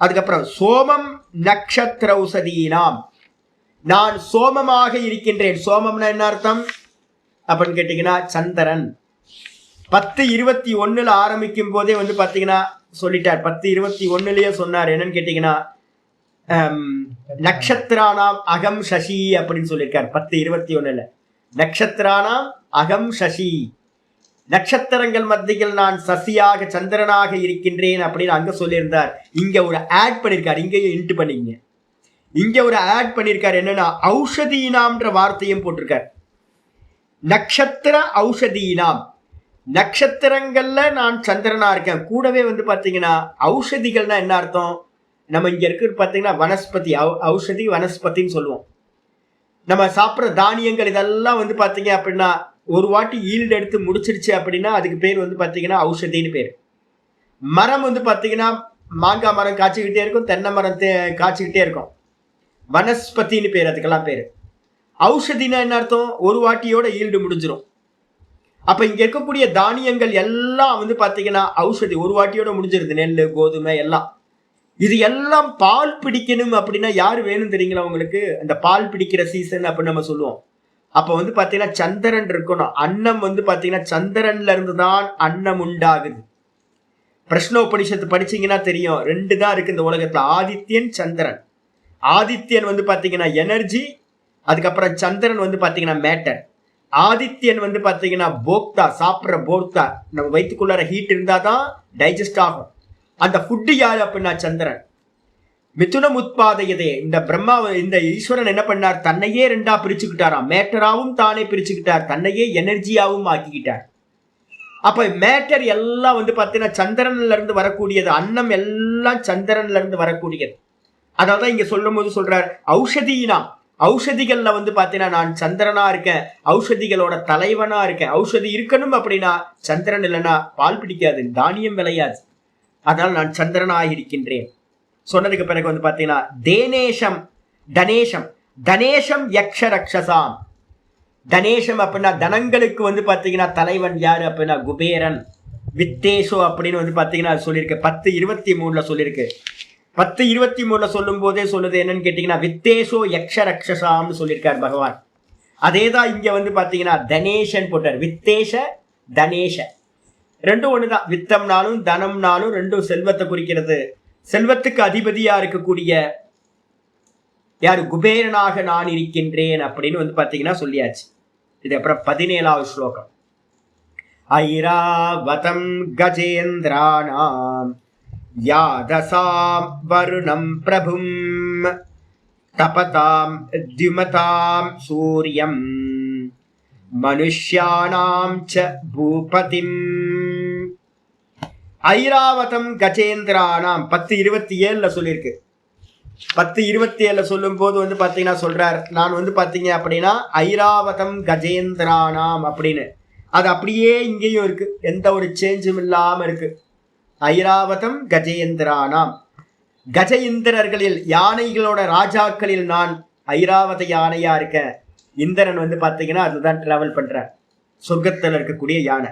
அதுக்கப்புறம் சோமம் நக்ஷத்ரௌஷதீனாம், நான் சோமமாக இருக்கின்றேன். சோமம்னா என்ன அர்த்தம் அப்படின்னு கேட்டீங்கன்னா சந்திரன். 10:21 ஆரம்பிக்கும் போதே வந்து பாத்தீங்கன்னா சொல்லிட்டார். 10:21 சொன்னார். என்னன்னு கேட்டீங்கன்னா நக்ஷத்ரானாம் அகம் சசி அப்படின்னு சொல்லியிருக்கார். 10:21 நக்ஷத்ரானாம் அகம் சசி, நட்சத்திரங்கள் மத்தியில் நான் சசியாக சந்திரனாக இருக்கின்றேன் அப்படின்னு அங்க சொல்லியிருந்தார். இங்க ஒரு ஆட் பண்ணியிருக்காரு, இங்கேயும் இன்ட்டு பண்ணிங்க. இங்க ஒரு ஆட் பண்ணியிருக்காரு, என்னன்னா ஔஷதீனாம்ன்ற வார்த்தையும் போட்டிருக்கார். நட்சத்திர ஔஷதீனாம், நட்சத்திரங்கள்ல நான் சந்திரனா இருக்கேன். கூடவே வந்து பாத்தீங்கன்னா ஔஷதிகள்னா என்ன அர்த்தம்? நம்ம இங்க இருக்கு பாத்தீங்கன்னா வனஸ்பதி, ஔஷதி வனஸ்பதின்னு சொல்லுவோம். நம்ம சாப்பிட்ற தானியங்கள் இதெல்லாம் வந்து பாத்தீங்க அப்படின்னா ஒரு வாட்டி ஈல்டு எடுத்து முடிச்சிருச்சு அப்படின்னா அதுக்கு பேர் வந்து பாத்தீங்கன்னா ஔஷதின்னு பேர். மரம் வந்து பாத்தீங்கன்னா மாங்காய் மரம் காய்ச்சிக்கிட்டே இருக்கும், தென்னை மரம் காய்ச்சிக்கிட்டே இருக்கும், வனஸ்பதின்னு பேர், அதுக்கெல்லாம் பேரு. ஔஷதினா என்ன அர்த்தம்? ஒரு வாட்டியோட ஈல்டு முடிஞ்சிடும். அப்ப இங்க இருக்கக்கூடிய தானியங்கள் எல்லாம் வந்து பாத்தீங்கன்னா ஔஷதி. ஒரு வாட்டியோட முடிஞ்சிருது. நெல், கோதுமை எல்லாம். இது எல்லாம் பால் பிடிக்கணும் அப்படின்னா யாரு வேணும் தெரியுங்களா உங்களுக்கு? அந்த பால் பிடிக்கிற சீசன் அப்படின்னு நம்ம சொல்லுவோம். அப்ப வந்து பாத்தீங்கன்னா சந்திரன் இருக்கணும். அன்னம் வந்து பாத்தீங்கன்னா சந்திரன்ல இருந்துதான் அன்னம் உண்டாகுது. பிரஷ்னோபனிஷத்து படிச்சீங்கன்னா தெரியும். 2 தான் இருக்கு இந்த உலகத்துல, ஆதித்யன், சந்திரன். ஆதித்யன் வந்து பாத்தீங்கன்னா எனர்ஜி, அதுக்கப்புறம் சந்திரன் வந்து பாத்தீங்கன்னா மேட்டர். ஆதித்யன் வந்து பாத்தீங்கன்னா போக்தா, சாப்பிட்ற போக்தா. நம்ம வயிற்றுக்குள்ளார ஹீட் இருந்தாதான் டைஜஸ்ட் ஆகும். அந்த ஃபுட்டு யாரு அப்படின்னா சந்திரன். மிதுனம் உத்பாதையதே. இந்த பிரம்மா, இந்த ஈஸ்வரன் என்ன பண்ணார்? தன்னையே 2ஆ பிரிச்சுக்கிட்டாராம். மேட்டராவும் தானே பிரிச்சுக்கிட்டார், தன்னையே எனர்ஜியாவும் ஆக்கிக்கிட்டார். அப்ப மேட்டர் எல்லாம் வந்து பாத்தீங்கன்னா சந்திரன்ல இருந்து வரக்கூடியது. அன்னம் எல்லாம் சந்திரன்ல இருந்து வரக்கூடியது. அதாவது இங்க சொல்லும் போது சொல்றார், ஔஷதினா, ஔஷதிகள்ல வந்து பாத்தீங்கன்னா நான் சந்திரனா இருக்கேன், ஔஷதிகளோட தலைவனா இருக்கேன். ஔஷதி இருக்கணும் அப்படின்னா சந்திரன் இல்லைன்னா பால் பிடிக்காது, தானியம் விளையாது. அதனால நான் சந்திரனாக இருக்கின்றேன் சொன்னதுக்கு பிறகு வந்து பாத்தீங்கன்னா தேனேஷம், தனேஷம். தனேஷம் யக்ஷ ரக்ஷசாம். தனேஷம் அப்படின்னா தனங்களுக்கு வந்து பாத்தீங்கன்னா தலைவன் யாரு அப்படின்னா குபேரன். வித்தேஷோ அப்படின்னு வந்து பாத்தீங்கன்னா சொல்லியிருக்கு. 10:23 சொல்லியிருக்கு. 10:23 சொல்லும் போதே சொல்லுது என்னன்னு கேட்டீங்கன்னா வித்தேஷோ யக்ஷ ரக்ஷசாம்னு சொல்லியிருக்கார் பகவான். அதேதான் இங்க வந்து பாத்தீங்கன்னா தனேஷன் போட்டார். வித்தேஷ, தனேஷ ரெண்டும் ஒண்ணுதான். வித்தம்னாலும் தனம்னாலும் ரெண்டும் செல்வத்தை குறிக்கிறது. செல்வத்துக்கு அதிபதியா இருக்கக்கூடிய யாரு? குபேரனாக நான் இருக்கின்றேன் அப்படின்னு வந்து பாத்தீங்கன்னா சொல்லியாச்சு. இது அப்புறம் 17வது ஸ்லோகம். ஐராவதம் கஜேந்திராணாம் யாதசாம் வருணம் பிரபும் தபதாம் த்யுமதாம் சூரியம் மனுஷ்யானாம் ச பூபதிம். ஐராவதம் கஜேந்திரானாம் 10:27 சொல்லியிருக்கு. 10:27 சொல்லும் போது வந்து பாத்தீங்கன்னா சொல்றார், நான் வந்து பாத்தீங்க அப்படின்னா ஐராவதம் கஜேந்திரானாம் அப்படின்னு. அது அப்படியே இங்கேயும் இருக்கு, எந்த ஒரு சேஞ்சும் இல்லாம இருக்கு. ஐராவதம் கஜேந்திரானாம். கஜ இந்திரர்களில், யானைகளோட ராஜாக்களில் நான் ஐராவத யானையா இருக்கேன். இந்திரன் வந்து பாத்தீங்கன்னா அதுதான் டிராவல் பண்ற சொர்க்கத்தில் இருக்கக்கூடிய யானை.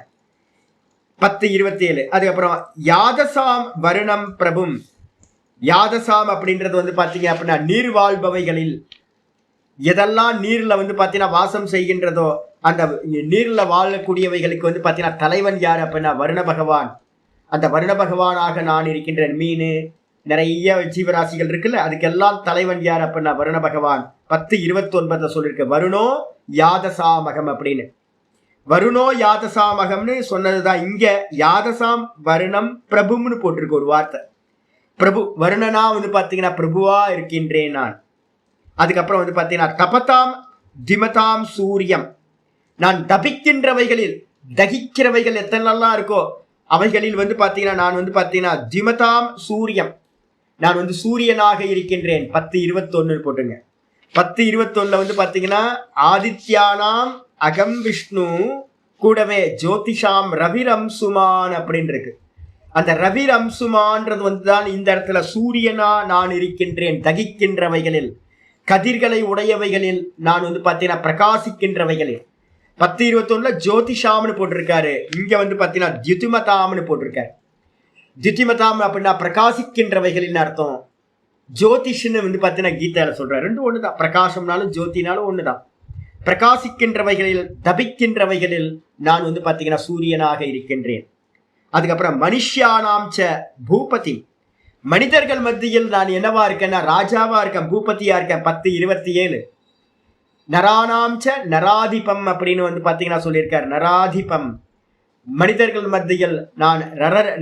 10:27. அதுக்கப்புறம் யாதசாம் வருணம் பிரபும். யாதசாம் அப்படின்றது வந்து பாத்தீங்க அப்படின்னா நீர் வாழ்பவைகளில், எதெல்லாம் நீர்ல வந்து பாத்தீங்கன்னா வாசம் செய்கின்றதோ அந்த நீர்ல வாழக்கூடியவைகளுக்கு வந்து பாத்தீங்கன்னா தலைவன் யார் அப்படின்னா வருண பகவான். அந்த வருண பகவானாக நான் இருக்கின்றேன். மீன், நிறைய ஜீவராசிகள் இருக்குல்ல, அதுக்கெல்லாம் தலைவன் யார் அப்படின்னா வருண பகவான். 10:29 சொல்லியிருக்கு வருணோ யாதசாமகம் அப்படின்னு. வருணோ யாதசாமகம்னு சொன்னதுதான். இங்க யாதசாம் வருணம் பிரபும்னு போட்டிருக்கு ஒரு வார்த்தை. பிரபு, வருணனா வந்து பாத்தீங்கன்னா பிரபுவா இருக்கின்றேன் நான். அதுக்கப்புறம் வந்து பாத்தீங்கன்னா தபதாம் திமதாம் சூரியம். நான் தபிக்கின்றவைகளில், தகிக்கிறவைகள் எத்தனெல்லாம் இருக்கோ அவைகளில் வந்து பாத்தீங்கன்னா நான் வந்து பாத்தீங்கன்னா திமதாம் சூரியம், நான் வந்து சூரியனாக இருக்கின்றேன். 10:21 போட்டுங்க. 10:21 வந்து பாத்தீங்கன்னா ஆதித்யானாம் அகம் விஷ்ணு, கூடவே ஜோதிஷாம் ரவிரம்சுமான் அப்படின்னு இருக்கு. அந்த ரவிரம்சுமான்றது வந்துதான் இந்த இடத்துல சூரியனா நான் இருக்கின்றேன். தகிக்கின்றவைகளில், கதிர்களை உடையவைகளில் நான் வந்து பாத்தீங்கன்னா பிரகாசிக்கின்றவைகளில். 10:21 ஜோதிஷாம்னு போட்டிருக்காரு. இங்க வந்து பாத்தீங்கன்னா தியுதிமதாம்னு போட்டிருக்காரு. தியுதிமதாம் அப்படின்னா பிரகாசிக்கின்றவைகளின் அர்த்தம். ஜோதிஷ்னு வந்து பாத்தீங்கன்னா கீதையில சொல்றாரு. ரெண்டும் ஒண்ணுதான். பிரகாசம்னாலும் ஜோதினாலும் ஒண்ணுதான். பிரகாசிக்கின்றவைகளில், தபிக்கின்றவைகளில் நான் வந்து பாத்தீங்கன்னா சூரியனாக இருக்கின்றேன். அதுக்கப்புறம் மனுஷ்யானாம் ச பூபதி. மனிதர்கள் மத்தியில் நான் என்னவா இருக்கேன்னா ராஜாவா இருக்கேன், பூபதியா இருக்கேன். 10:27 நரானாம் ச நராதிபம் அப்படின்னு வந்து பாத்தீங்கன்னா சொல்லியிருக்காரு. நராதிபம், மனிதர்கள் மத்தியில் நான்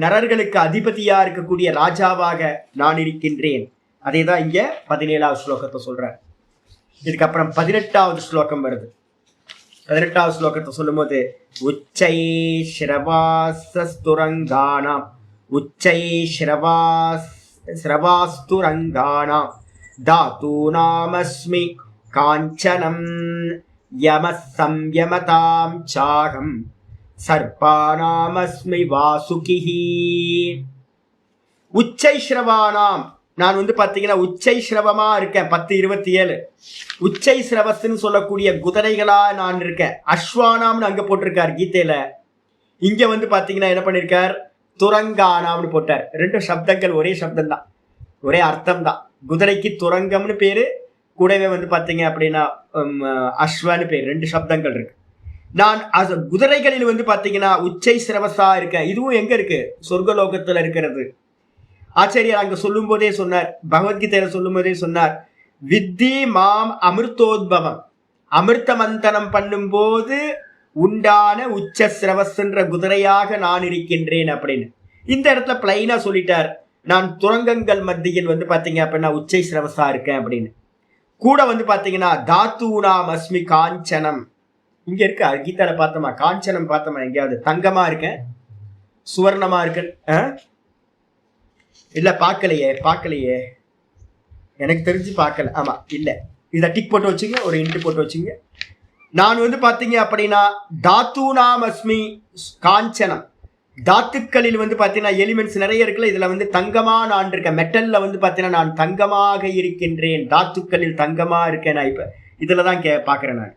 நரர்களுக்கு அதிபதியா இருக்கக்கூடிய ராஜாவாக நான் இருக்கின்றேன். அதே தான் இங்க 17வது ஸ்லோகத்தை சொல்றார். இதுக்கப்புறம் 18வது ஸ்லோகம் வருது. 18வது ஸ்லோகத்தை சொல்லும் போது உச்சை ஸ்ரவாஸ்துரங்கானாம், உச்சை ஸ்ரவாஸ்துரங்கானாம் தாத்தூனாமஸ்மி காஞ்சனம் யமஸ் சம்யமதாம் சாகம் சர்பானாமஸ்மி வாசுகிஹி. உச்சை ஸ்ரவானாம், நான் வந்து பாத்தீங்கன்னா உச்சை சிரவமா இருக்கேன். 10:27 உச்சை சிரவஸ்ன்னு சொல்லக்கூடிய குதிரைகளா நான் இருக்கேன். அஸ்வானாம்னு அங்க போட்டிருக்கார் கீதையில. இங்க வந்து பாத்தீங்கன்னா என்ன பண்ணிருக்கார், துரங்கானாம்னு போட்டார். 2 சப்தங்கள் ஒரே சப்தம் தான், ஒரே அர்த்தம் தான். குதிரைக்கு துரங்கம்னு பேரு, கூடவே வந்து பாத்தீங்க அப்படின்னா அஸ்வன்னு பேர். 2 சப்தங்கள் இருக்கு. நான் குதிரைகளில் வந்து பாத்தீங்கன்னா உச்சை சிரவசா இருக்கேன். இதுவும் எங்க இருக்கு, சொர்க்கலோகத்துல இருக்கிறது. ஆச்சாரியார் அங்க சொல்லும் போதே சொன்னார், பகவத்கீதையில சொல்லும் போதே சொன்னார், வித்தி மாம் அமிர்தோத்பவம், அமிர்த மந்தனம் பண்ணும் போது உண்டான உச்ச சிரவஸ்ன்ற குதிரையாக நான் இருக்கின்றேன் அப்படின்னு. இந்த இடத்துல பிளைனா சொல்லிட்டார், நான் துரங்கங்கள் மத்தியில் வந்து பாத்தீங்க அப்படின்னா உச்சை சிரவசா இருக்கேன் அப்படின்னு. கூட வந்து பாத்தீங்கன்னா தாத்தூனாம் அஸ்மி காஞ்சனம், இங்க இருக்கு கீதால பார்த்தோமா, காஞ்சனம் பார்த்தோமா, எங்கேயாவது தங்கமா இருக்கேன், சுவர்ணமா இருக்கேன். இல்ல பார்க்கலையே, எனக்கு தெரிஞ்சு பார்க்கல. ஆமா இல்ல, இதை டிக் போட்டு வச்சுங்க, ஒரு இன்ட்டு போட்டு வச்சுங்க. நான் வந்து பாத்தீங்க அப்படின்னா தாத்தூனாம் அஸ்மி காஞ்சனம், தாத்துக்களில் வந்து பாத்தீங்கன்னா எலிமெண்ட்ஸ் நிறைய இருக்குல்ல, இதுல வந்து தங்கமா நான் இருக்கேன். மெட்டல்ல வந்து பாத்தீங்கன்னா நான் தங்கமாக இருக்கின்றேன், தாத்துக்களில் தங்கமா இருக்கேன். நான் இப்ப இதுலதான் பாக்குறேன் நான்.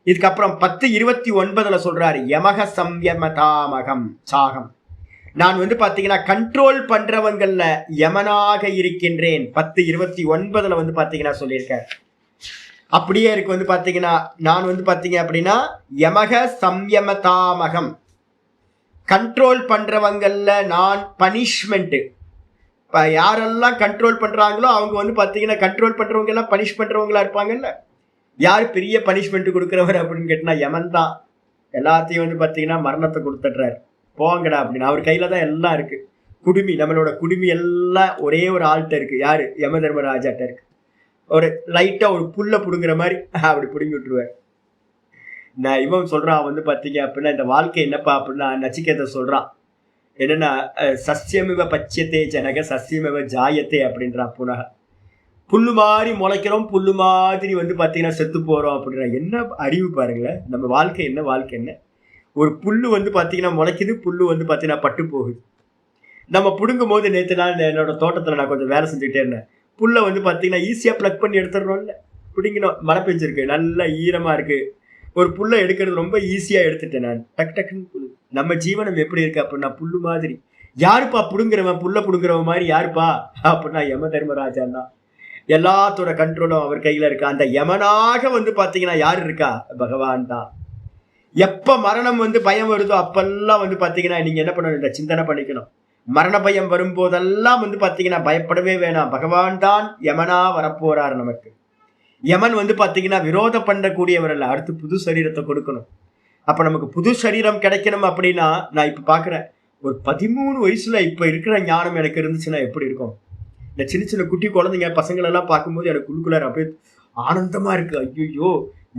இதுக்கப்புறம் 10:29 சொல்றாரு, யமக சம்யமதாமகம் சாகம், நான் வந்து பாத்தீங்கன்னா கண்ட்ரோல் பண்றவங்கள்ல யமனாக இருக்கின்றேன். 10:29 வந்து பாத்தீங்கன்னா சொல்லியிருக்காரு. அப்படியே இருக்கு வந்து பாத்தீங்கன்னா, நான் வந்து பாத்தீங்க அப்படின்னா யமக சம்யமதாமகம், கண்ட்ரோல் பண்றவங்கள்ல நான் பனிஷ்மெண்ட். யாரெல்லாம் கண்ட்ரோல் பண்றாங்களோ அவங்க வந்து பாத்தீங்கன்னா கண்ட்ரோல் பண்றவங்க எல்லாம் பனிஷ் பண்றவங்களா இருப்பாங்கல்ல. யார் பெரிய பனிஷ்மெண்ட் கொடுக்குறவர் அப்படின்னு கேட்டா யமன் தான். எல்லாத்தையும் வந்து பாத்தீங்கன்னா மரணத்தை கொடுத்துடுறாரு, போங்கடா அப்படின்னு. அவர் கையில தான் எல்லாம் இருக்கு. குடுமி, நம்மளோட குடுமி எல்லாம் ஒரே ஒரு ஆள்கிட்ட இருக்கு. யாரு, யம தர்மராஜாட்ட இருக்கு. ஒரு லைட்டா ஒரு புல்ல புடுங்குற மாதிரி அப்படி புடுங்கி விட்டுருவார். நான் இவன் சொல்றான் வந்து பாத்தீங்க அப்படின்னா, இந்த வாழ்க்கை என்னப்பா அப்படின்னா, நச்சிகேத சொல்றான் என்னன்னா, சஸ்யமிவ பச்சையத்தே ஜனக சஸ்யமிவ ஜாயத்தே அப்படின்றான். புனக புல்லு மாதிரி முளைக்கிறோம், புல்லு மாதிரி வந்து பாத்தீங்கன்னா செத்து போறோம் அப்படின்ற. என்ன அறிவு பாருங்களேன், நம்ம வாழ்க்கை என்ன, வாழ்க்கை என்ன. ஒரு புல்லு வந்து பாத்தீங்கன்னா முளைக்குது, புல்லு வந்து பாத்தீங்கன்னா பட்டு போகுது. நம்ம புடுங்கும் போது, நேற்று நாள் என்னோட தோட்டத்துல நான் கொஞ்சம் வேலை செஞ்சுக்கிட்டே இருந்தேன். புல்ல வந்து பாத்தீங்கன்னா ஈஸியா பிளக் பண்ணி எடுத்துடுறோம்ல, பிடிங்கணும். மழை பெஞ்சிருக்கு, நல்லா ஈரமா இருக்கு, ஒரு புல்லை எடுக்கிறது ரொம்ப ஈஸியா எடுத்துட்டேன் நான், டக்கு டக்குன்னு. நம்ம ஜீவனம் எப்படி இருக்கு அப்படின்னா புல்லு மாதிரி. யாருப்பா புடுங்குறவன், புல்ல புடுங்குறவன் மாதிரி யாருப்பா அப்படின்னா யம தர்மராஜான் தான். எல்லாத்தோட கண்ட்ரோலும் அவர் கையில இருக்கு. அந்த யமனாக வந்து பாத்தீங்கன்னா யாரு இருக்கா, பகவான் தான். எப்ப மரணம் வந்து பயம் வருதோ அப்பெல்லாம் வந்து பாத்தீங்கன்னா நீங்க என்ன பண்ணணும், இந்த சிந்தனை பண்ணிக்கணும். மரண பயம் வரும்போதெல்லாம் வந்து பாத்தீங்கன்னா பயப்படவே வேணாம், பகவான் தான் யமனா வரப்போறாரு நமக்கு. யமன் வந்து பாத்தீங்கன்னா விரோதம் பண்ணக்கூடியவர் அல்ல, அடுத்து புது சரீரத்தை கொடுக்கணும். அப்ப நமக்கு புது சரீரம் கிடைக்கணும் அப்படின்னா, நான் இப்ப பாக்குறேன், ஒரு 13 வயசுல இப்ப இருக்கிற ஞானம் எனக்கு இருந்துச்சுன்னா எப்படி இருக்கும். இந்த சின்ன சின்ன குட்டி குழந்தைங்க பசங்களை எல்லாம் பார்க்கும்போது எனக்கு உள்ளுக்குள்ளார அப்படியே ஆனந்தமா இருக்கு. ஐயோ,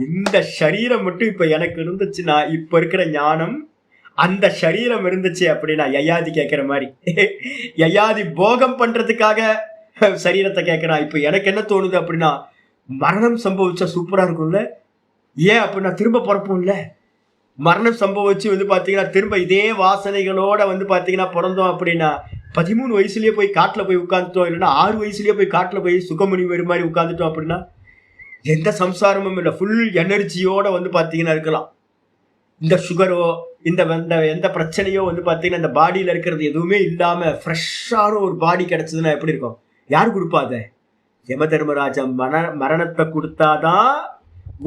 இந்த சரீரம் மட்டும் இப்ப எனக்கு இருந்துச்சுன்னா, இப்ப இருக்கிற ஞானம் அந்த சரீரம் இருந்துச்சு அப்படின்னா, யயாதி கேட்கிற மாதிரி, யயாதி போகம் பண்றதுக்காக சரீரத்தை கேட்கிறான். இப்ப எனக்கு என்ன தோணுது அப்படின்னா, மரணம் சம்பவிச்சா சூப்பரா இருக்கும்ல. ஏன் அப்படின்னா திரும்ப பிறப்போம்ல. மரணம் சம்பவிச்சு வந்து பாத்தீங்கன்னா திரும்ப இதே வாசனைகளோட வந்து பாத்தீங்கன்னா பிறந்தோம் அப்படின்னா, 13 வயசுலயே போய் காட்டுல போய் உட்காந்துட்டோம், இல்லைன்னா 6 வயசுலயே போய் காட்டுல போய் சுகமணி வரு மாதிரி உட்காந்துட்டோம் அப்படின்னா, எந்த சம்சாரமும் இல்லை, ஃபுல் எனர்ஜியோட வந்து பாத்தீங்கன்னா இருக்கலாம். இந்த சுகரோ இந்த எந்த பிரச்சனையோ வந்து பாத்தீங்கன்னா இந்த பாடியில இருக்கிறது எதுவுமே இல்லாம ஃப்ரெஷ்ஷான ஒரு பாடி கிடைச்சதுன்னா எப்படி இருக்கும். யாரு கொடுப்பாத, யம தர்மராஜா மரணத்தை கொடுத்தாதான்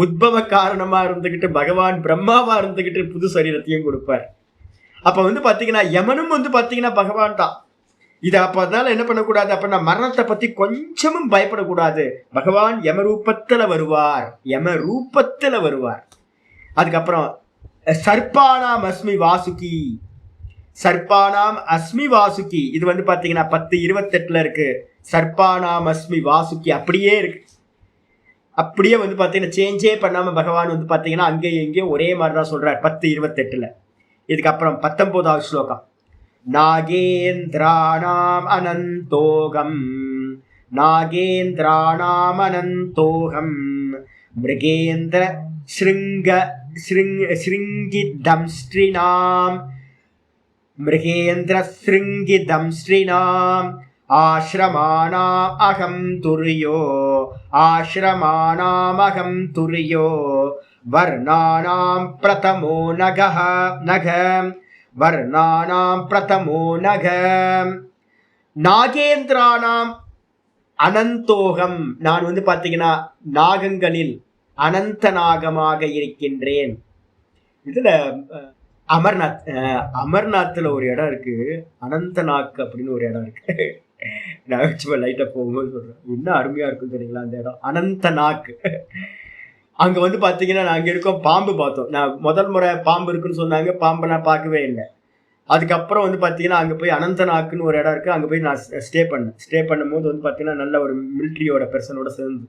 உத்பவ காரணமா இருந்துகிட்டு பகவான் பிரம்மாவா இருந்துகிட்டு புது சரீரத்தையும் கொடுப்பார். அப்ப வந்து பாத்தீங்கன்னா யமனும் வந்து பாத்தீங்கன்னா பகவான் தான். இதை அப்ப அதனால என்ன பண்ணக்கூடாது அப்படின்னா, மரணத்தை பத்தி கொஞ்சமும் பயப்படக்கூடாது. பகவான் யம ரூபத்துல வருவார், யம ரூபத்துல வருவார். அதுக்கப்புறம் சர்ப்பானாம் அஸ்மி வாசுகி, சர்ப்பானாம் அஸ்மி வாசுகி, இது வந்து பாத்தீங்கன்னா 10:28 இருக்கு. சர்ப்பானாம் அஸ்மி வாசுகி அப்படியே இருக்கு, அப்படியே வந்து பாத்தீங்கன்னா சேஞ்சே பண்ணாம பகவான் வந்து பாத்தீங்கன்னா அங்கேயும் இங்கேயும் ஒரே மாதிரிதான் சொல்றார் 10:28. இதுக்கப்புறம் 19வது ஸ்லோகம், நாகேந்திராணாம் அனந்தோகம், நாகேந்திராணாம் அனந்தோகம், மிருகேந்திர ஸ்ருங்கிதம்ஸ்ட்ரிணாம், மிருகேந்திர ஸ்ருங்கிதம்ஸ்ட்ரிணாம், ஆஸ்ரமானாம் அகம் துரியோ ஆஸ்ரமானாமகம் துரியோ வர்ணானாம் பிரதமோ நகஹ நக வர்ணானாம் பிரதமோ நக நாகேந்திரானாம் அனந்தோகம். நான் வந்து பாத்தீங்கன்னா நாகங்களில் அனந்த நாகமாக இருக்கின்றேன். இதுல அமர்நாத்ல ஒரு இடம் இருக்கு, அனந்தநாக் அப்படின்னு ஒரு இடம் இருக்கு. நான் சும்மா லைட்டா போகும்போது சொல்றேன், இன்னும் அருமையா இருக்கும் தெரியுங்களா அந்த இடம், அனந்தநாக். அங்க வந்து பாத்தீங்கன்னா நான் அங்க இருக்கோம், பாம்பு பார்த்தோம். நான் முதல் முறை பாம்பு இருக்குன்னு சொன்னாங்க, பாம்பை நான் பார்க்கவே இல்லை. அதுக்கப்புறம் வந்து பாத்தீங்கன்னா அங்க போய் அனந்தநாக்குன்னு ஒரு இடம் இருக்கு, அங்க போய் நான் ஸ்டே பண்ணும்போது வந்து பாத்தீங்கன்னா நல்ல ஒரு மிலிட்ரியோட பெர்சனோட சேர்ந்து,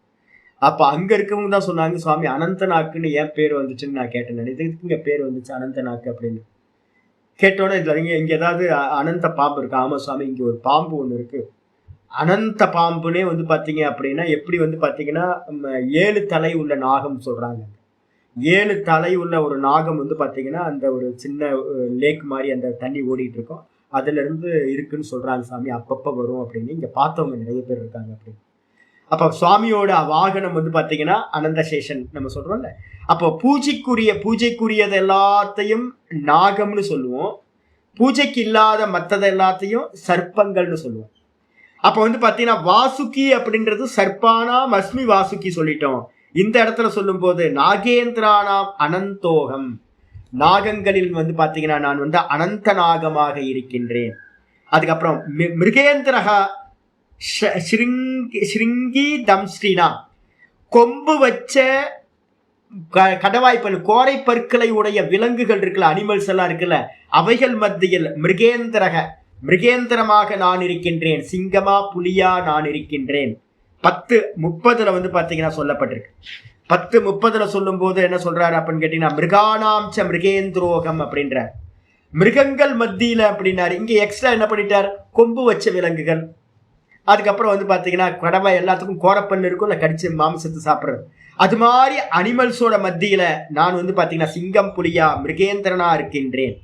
அப்ப அங்க இருக்கவங்க தான் சொன்னாங்க, சுவாமி அனந்தநாக்குன்னு ஏன் பேர் வந்துச்சுன்னு நான் கேட்டேன். இதுக்கு இங்க பேர் வந்துச்சு அனந்தநாக்கு அப்படின்னு கேட்டோன்னே, இதுல இங்க ஏதாவது அனந்த பாம்பு இருக்கு? ஆமா சுவாமி, இங்க ஒரு பாம்பு ஒண்ணு இருக்கு. அனந்த பாம்புனே வந்து பாத்தீங்க அப்படின்னா எப்படி வந்து பாத்தீங்கன்னா 7 தலை உள்ள நாகம் சொல்றாங்க. 7 தலை உள்ள ஒரு நாகம் வந்து பாத்தீங்கன்னா அந்த ஒரு சின்ன லேக் மாதிரி அந்த தண்ணி ஓடிட்டு இருக்கும், அதுல இருந்து இருக்குன்னு சொல்றாங்க சாமி, அப்பப்ப வரும் அப்படின்னு. இங்க பார்த்தவங்க நிறைய பேர் இருக்காங்க அப்படின்னு. அப்ப சுவாமியோட வாகனம் வந்து பாத்தீங்கன்னா அனந்த சேஷன் நம்ம சொல்றோம்ல. அப்போ பூஜைக்குரியது எல்லாத்தையும் நாகம்னு சொல்லுவோம், பூஜைக்கு இல்லாத மத்தது எல்லாத்தையும் சர்ப்பங்கள்னு சொல்லுவோம். அப்ப வந்து பாத்தீங்கன்னா வாசுகி அப்படின்றது சர்ப்பானாம் அஸ்மி வாசுகி சொல்லிட்டோம். இந்த இடத்துல சொல்லும் போது நாகேந்திரானாம் அனந்தோகம், நாகங்களில் வந்து பாத்தீங்கன்னா நான் வந்து அனந்த நாகமாக இருக்கின்றேன். அதுக்கப்புறம் மிருகேந்திரகா ஸ்ருங்கி தம்ஸ்ரீனா, கொம்பு வச்ச கடவாய்ப்பல் கோரை பற்களை உடைய விலங்குகள் இருக்குல்ல, அனிமல்ஸ் எல்லாம் இருக்குல்ல, அவைகள் மத்தியில் மிருகேந்திரமாக நான் இருக்கின்றேன், சிங்கமா புலியா நான் இருக்கின்றேன். 10:30 வந்து பாத்தீங்கன்னா சொல்லப்பட்டிருக்கு. 10:30 சொல்லும் போது என்ன சொல்றாரு அப்படின்னு கேட்டீங்கன்னா, மிருகானாம்ச மிருகேந்திரோகம் அப்படின்ற, மிருகங்கள் மத்தியில அப்படின்னாரு. இங்க எக்ஸ்ட்ரா என்ன பண்ணிட்டார், கொம்பு வச்ச விலங்குகள். அதுக்கப்புறம் வந்து பாத்தீங்கன்னா கடவை எல்லாத்துக்கும் கோரப்பல் இருக்கும், இல்லை கடிச்சு மாமிசத்து சாப்பிட்றது. அது மாதிரி அனிமல்ஸோட மத்தியில நான் வந்து பாத்தீங்கன்னா சிங்கம் புலியா மிருகேந்திரனா இருக்கின்றேன்.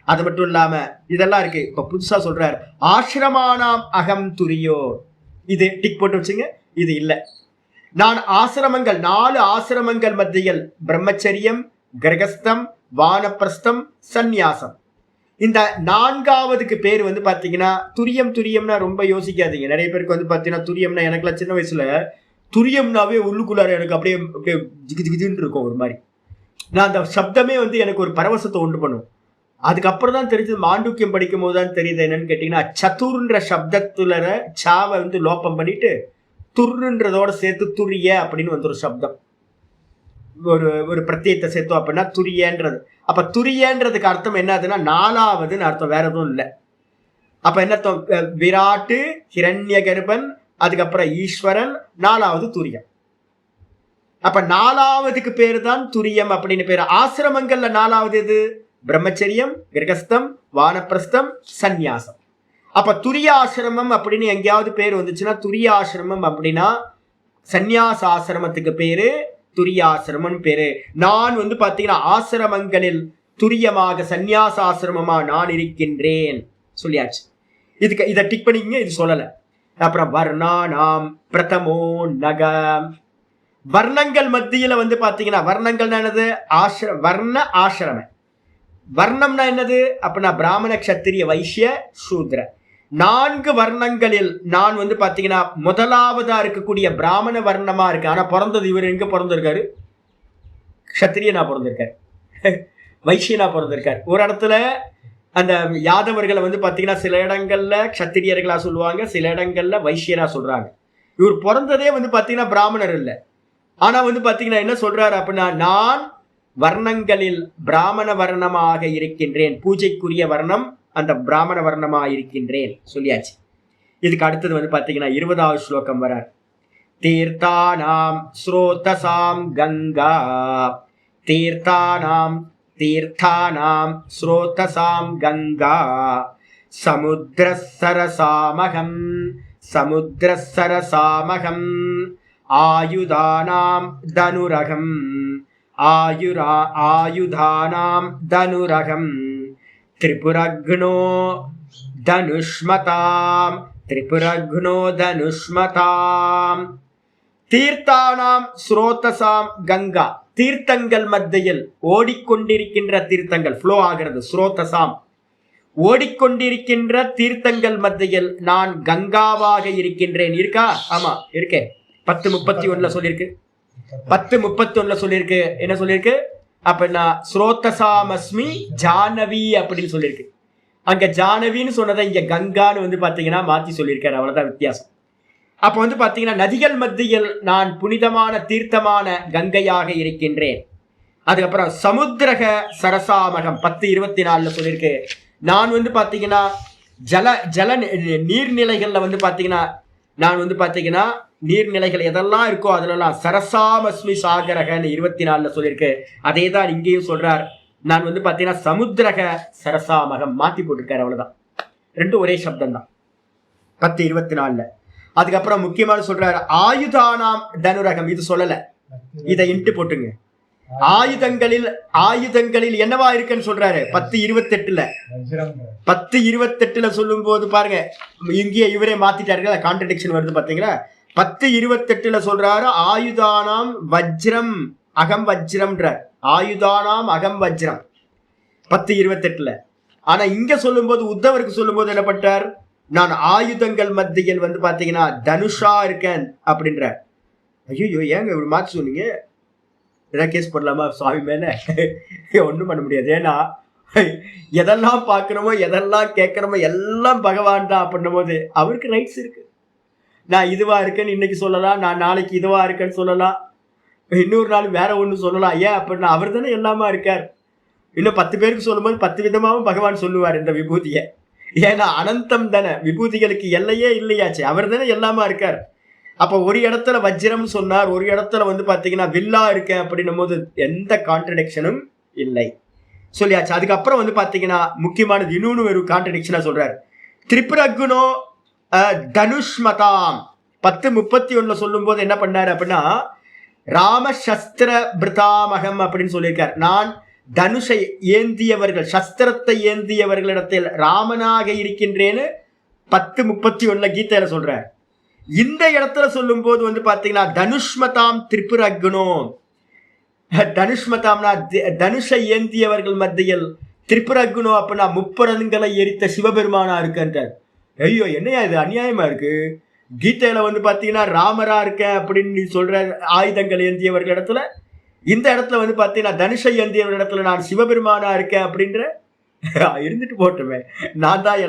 அது மட்டும் இல்லாம இதெல்லாம் இருக்கு. இப்ப புதுசா சொல்றாரு ஆசிரமானாம் அகம் துரியோ, இது டிக் போட்டு வச்சுங்க. இது இல்ல, நான் ஆசிரமங்கள் 4 ஆசிரமங்கள் மத்தியில் பிரம்மச்சரியம், கிரகஸ்தம், வானப்பிரஸ்தம், சந்நியாசம். இந்த 4ஆவதுக்கு பேர் வந்து பாத்தீங்கன்னா துரியம்னா ரொம்ப யோசிக்காதீங்க. நிறைய பேருக்கு வந்து பாத்தீங்கன்னா துரியம்னா, எனக்குலாம் சின்ன வயசுல துரியம்னாவே உள்ளுக்குள்ளார எனக்கு அப்படியே ஜிகு ஜிகுன்னு இருக்கும் ஒரு மாதிரி. நான் அந்த சப்தமே வந்து எனக்கு ஒரு பரவசத்தை உண்டு பண்ணும். அதுக்கப்புறம் தான் தெரிஞ்சது, மாண்டூக்கியம் படிக்கும் போது தான் தெரியுது என்னன்னு கேட்டீங்கன்னா, சதுர்ன்ற சப்தத்துல சாவை வந்து லோப்பம் பண்ணிட்டு துர்ன்றதோட சேர்த்து துரிய அப்படின்னு வந்து ஒரு சப்தம், ஒரு பிரத்யத்தை சேர்த்தோம் அப்படின்னா துரியன்றது. அப்ப துரியன்றதுக்கு அர்த்தம் என்னதுன்னா 4ஆவதுன்னு அர்த்தம், வேற எதுவும் இல்லை. அப்ப என்ன அர்த்தம், விராட்டு, ஹிரண்ய கர்ப்பன், அதுக்கப்புறம் ஈஸ்வரன், 4ஆவது துரியம். அப்ப 4ஆவதுக்கு பேரு தான் துரியம் அப்படின்னு பேரு. ஆசிரமங்கள்ல 4ஆவது எது, பிரம்மச்சரியம், கிரகஸ்தம், வானப்பிரஸ்தம், சந்நியாசம். அப்ப துரியாசிரமம் அப்படின்னு எங்கேயாவது பேர் வந்துச்சுன்னா, துரியாசிரமம் அப்படின்னா சந்நியாச ஆசிரமத்துக்கு பேரு துரியாசிரமம் பேரு. நான் வந்து பாத்தீங்கன்னா ஆசிரமங்களில் துரியமாக சந்நியாச ஆசிரமமா நான் இருக்கின்றேன் சொல்லியாச்சு. இதுக்கு இதை டிக் பண்ணிக்கங்க, இது சொல்லல. அப்புறம் வர்ணானாம் பிரதமோ நக, வர்ணங்கள் மத்தியில வந்து பாத்தீங்கன்னா, வர்ணங்கள் என்னது, வர்ண ஆசிரம. வர்ணம்னா என்னது அப்படின்னா பிராமண, கஷத்திரிய, வைசிய, சூத்ர. 4 வர்ணங்களில் நான் வந்து பாத்தீங்கன்னா முதலாவதா இருக்கக்கூடிய பிராமண வர்ணமா இருக்கு. ஆனா பிறந்தது இவர் எங்க பிறந்திருக்காரு, கஷத்திரியனா பிறந்திருக்காரு, வைசியனா பிறந்திருக்காரு. ஒரு இடத்துல அந்த யாதவர்களை வந்து பாத்தீங்கன்னா சில இடங்கள்ல கஷத்திரியர்களா சொல்லுவாங்க, சில இடங்கள்ல வைசியனா சொல்றாங்க. இவர் பிறந்ததே வந்து பாத்தீங்கன்னா பிராமணர் இல்லை. ஆனா வந்து பாத்தீங்கன்னா என்ன சொல்றாரு அப்படின்னா, நான் வர்ணங்களில் பிராமண வர்ணமாக இருக்கின்றேன், பூஜைக்குரிய வர்ணம் அந்த பிராமண வர்ணமாக இருக்கின்றேன் சொல்லியாச்சு. இதுக்கு அடுத்தது வந்து பாத்தீங்கன்னா 20வது ஸ்லோகம் வரார். தீர்த்தானாம் ஸ்ரோதசாம் கங்கா, தீர்த்தானாம் ஸ்ரோதசாம் கங்கா, சமுத்திரசரசாமகம் ஆயுதானாம் தனுரகம் ஆயுதானாம் தனுரகம் திரிபுரக்னோ தனுஷ்மதாம் திரிபுரக்னோ தனுஷ்மதாம். தீர்த்தானாம் ஸ்ரோதசாம் கங்கா, தீர்த்தங்கள் மத்தியில் ஓடிக்கொண்டிருக்கின்ற தீர்த்தங்கள் ஃப்ளோ ஆகிறது. ஸ்ரோதசாம் ஓடிக்கொண்டிருக்கின்ற தீர்த்தங்கள் மத்தியில் நான் கங்காவாக இருக்கின்றேன். இருக்கா? ஆமா இருக்கேன். 10:31 சொல்லியிருக்கு. 10:31 சொல்லியிருக்கு. என்ன சொல்லியிருக்கு? அப்ப நான் ஸ்ரோதசாமஸ்மி ஜானவி அப்படின்னு சொல்லியிருக்கு. அங்க ஜானவின்னு சொன்னதை இங்க கங்கான்னு வந்து பாத்தீங்கன்னா மாத்தி சொல்லியிருக்காரு. அவ்வளவுதான் வித்தியாசம். அப்ப வந்து பாத்தீங்கன்னா நதிகள் மத்தியில் நான் புனிதமான தீர்த்தமான கங்கையாக இருக்கின்றேன். அதுக்கப்புறம் சமுத்திரக சரசாமகம் 10:24 சொல்லியிருக்கு. நான் வந்து பாத்தீங்கன்னா ஜல நீர்நிலைகள்ல வந்து பாத்தீங்கன்னா நான் வந்து பாத்தீங்கன்னா நீர்நிலைகள் எதெல்லாம் இருக்கோ அதுலலாம் சரசாமஸ்மி சாகரகன்னு 24 சொல்லியிருக்கு. அதே தான் இங்கேயும் சொல்றார். நான் வந்து பாத்தீங்கன்னா சமுத்திரக சரசாமகம் மாத்தி போட்டிருக்காரு. அவ்வளவுதான், ரெண்டும் ஒரே சப்தம் தான் 10:24. அதுக்கப்புறம் முக்கியமான சொல்றாரு ஆயுதானாம் தனுரகம். இது சொல்லல, இதை இன்ட்டு போட்டுங்க. ஆயுதங்களில் என்னவா இருக்குன்னு சொல்றாரு 10:28. 10:28 சொல்லும் போது பாருங்க, இங்கேயே இவரே மாத்திட்டாரு, கான்ட்ரடிக்ஷன் வருது பாத்தீங்களா. 10:28 சொல்றாரு ஆயுதானாம் வஜ்ரம் அகம் வஜ்ரம்ன்ற. ஆயுதானாம் அகம் வஜ்ரம் 10:28. ஆனா இங்க சொல்லும் போது உத்தவருக்கு சொல்லும் போது என்ன பண்ணிட்டார்? நான் ஆயுதங்கள் மத்தியில் வந்து பாத்தீங்கன்னா தனுஷா இருக்கேன் அப்படின்ற. ஐயோ ஏங்க இப்படி மாற்றி சொன்னீங்க? ஏதாவது கேஸ் போடலாமா சுவாமி மேல? ஒன்றும் பண்ண முடியாது. ஏன்னா எதெல்லாம் பார்க்குறோமோ எதெல்லாம் கேட்குறோமோ எல்லாம் பகவான் தான் அப்படின்னும் போது அவருக்கு ரைட்ஸ் இருக்கு. நான் இதுவா இருக்கேன்னு இன்னைக்கு சொல்லலாம், நான் நாளைக்கு இதுவா இருக்கேன்னு சொல்லலாம், இன்னொரு நாள் வேற ஒன்று சொல்லலாம். ஏன் அப்படின்னா அவர் தானே எல்லாமா இருக்கார். இன்னும் 10 பேருக்கு சொல்லும்போது 10 விதமாகவும் பகவான் சொல்லுவார் இந்த விபூதியை. ஏன்னா அனந்தம் தானே, விபூதிகளுக்கு எல்லையே இல்லையாச்சு. அவர் தானே எல்லாமா இருக்கார். அப்போ ஒரு இடத்துல வஜ்ரம்னு சொன்னார், ஒரு இடத்துல வந்து பார்த்தீங்கன்னா வில்லா இருக்கேன் அப்படின்னும் போது எந்த கான்ட்ரடிக்ஷனும் இல்லை சொல்லியாச்சு. அதுக்கப்புறம் வந்து பார்த்தீங்கன்னா முக்கியமானது இன்னொன்று ஒரு கான்ட்ரடிக்ஷனாக சொல்றாரு. திரிபுரகுணோ தனுஷ்மதாம் 10:31 சொல்லும் போது என்ன பண்ணாரு அப்படின்னா ராமசஸ்திர பிருதாமகம் அப்படின்னு சொல்லியிருக்கார். நான் தனுஷை ஏந்தியவர்கள், சஸ்திரத்தை ஏந்தியவர்களிடத்தில் ராமனாக இருக்கின்றேன்னு 10:31 கீதையில சொல்றார். இந்த இடத்துல சொல்லும் போது வந்து பாத்தீங்கன்னா தனுஷ்மதாம் திரிபுரகுணோ, தனுஷ்மதாம்னா தனுஷை ஏந்தியவர்கள் மத்தியில், திரிபுரகுணோ அப்படின்னா முப்புறங்களை எரித்த சிவபெருமானா இருக்குன்றார். ஐயோ என்னையா இது அநியாயமா இருக்கு. கீதையில வந்து பாத்தீங்கன்னா ராமரா இருக்க அப்படின்னு நீ சொல்ற ஆயுதங்கள் ஏந்தியவர்கள் இடத்துல, இந்த இடத்துல வந்து பாத்தீங்கன்னா தனுஷை ஏந்தியவர்கள் இடத்துல நான் சிவபெருமானா இருக்கேன் அப்படின்ற. இருந்துட்டு போட்டுமே, நான் தான்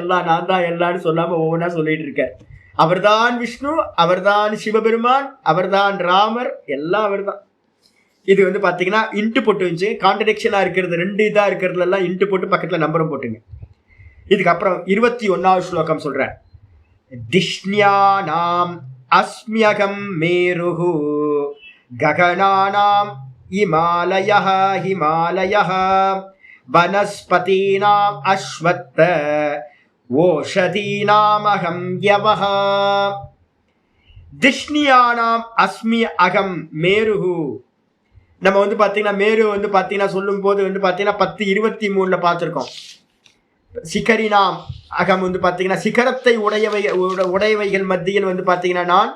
எல்லாம்னு சொல்லாம ஒவ்வொன்றா சொல்லிட்டு இருக்கேன். அவர்தான் விஷ்ணு, அவர்தான் சிவபெருமான், அவர்தான் ராமர், எல்லாம் அவர் தான். இது வந்து பாத்தீங்கன்னா இன்ட்டு போட்டு வச்சு கான்ட்ரடிக்ஷனா இருக்கிறது, 2 இதா இருக்கிறதுல எல்லாம் இன்ட்டு போட்டு பக்கத்துல நம்பரும் போட்டுங்க. இதுக்கப்புறம் 21வது ஸ்லோகம் சொல்றேன். திஷ்ஞானாம் அஸ்மியகம் மேருஹு ககனானாம் இமாலயஹ ஹிமாலயஹ வனஸ்பதீனாம் அஸ்வத்த ஓஷதீனாம் அகம் யவஹ. திஷ்ணியானாம் அஸ்மி அகம் மேருஹு. நம்ம வந்து பாத்தீங்கன்னா மேரு வந்து பாத்தீங்கன்னா சொல்லும் போது வந்து பாத்தீங்கன்னா 10:23 பார்த்திருக்கோம். சிகரினாம் அகம் வந்து பாத்தீங்கன்னா சிகரத்தை உடையவைகள் மத்தியில் வந்து பாத்தீங்கன்னா நான்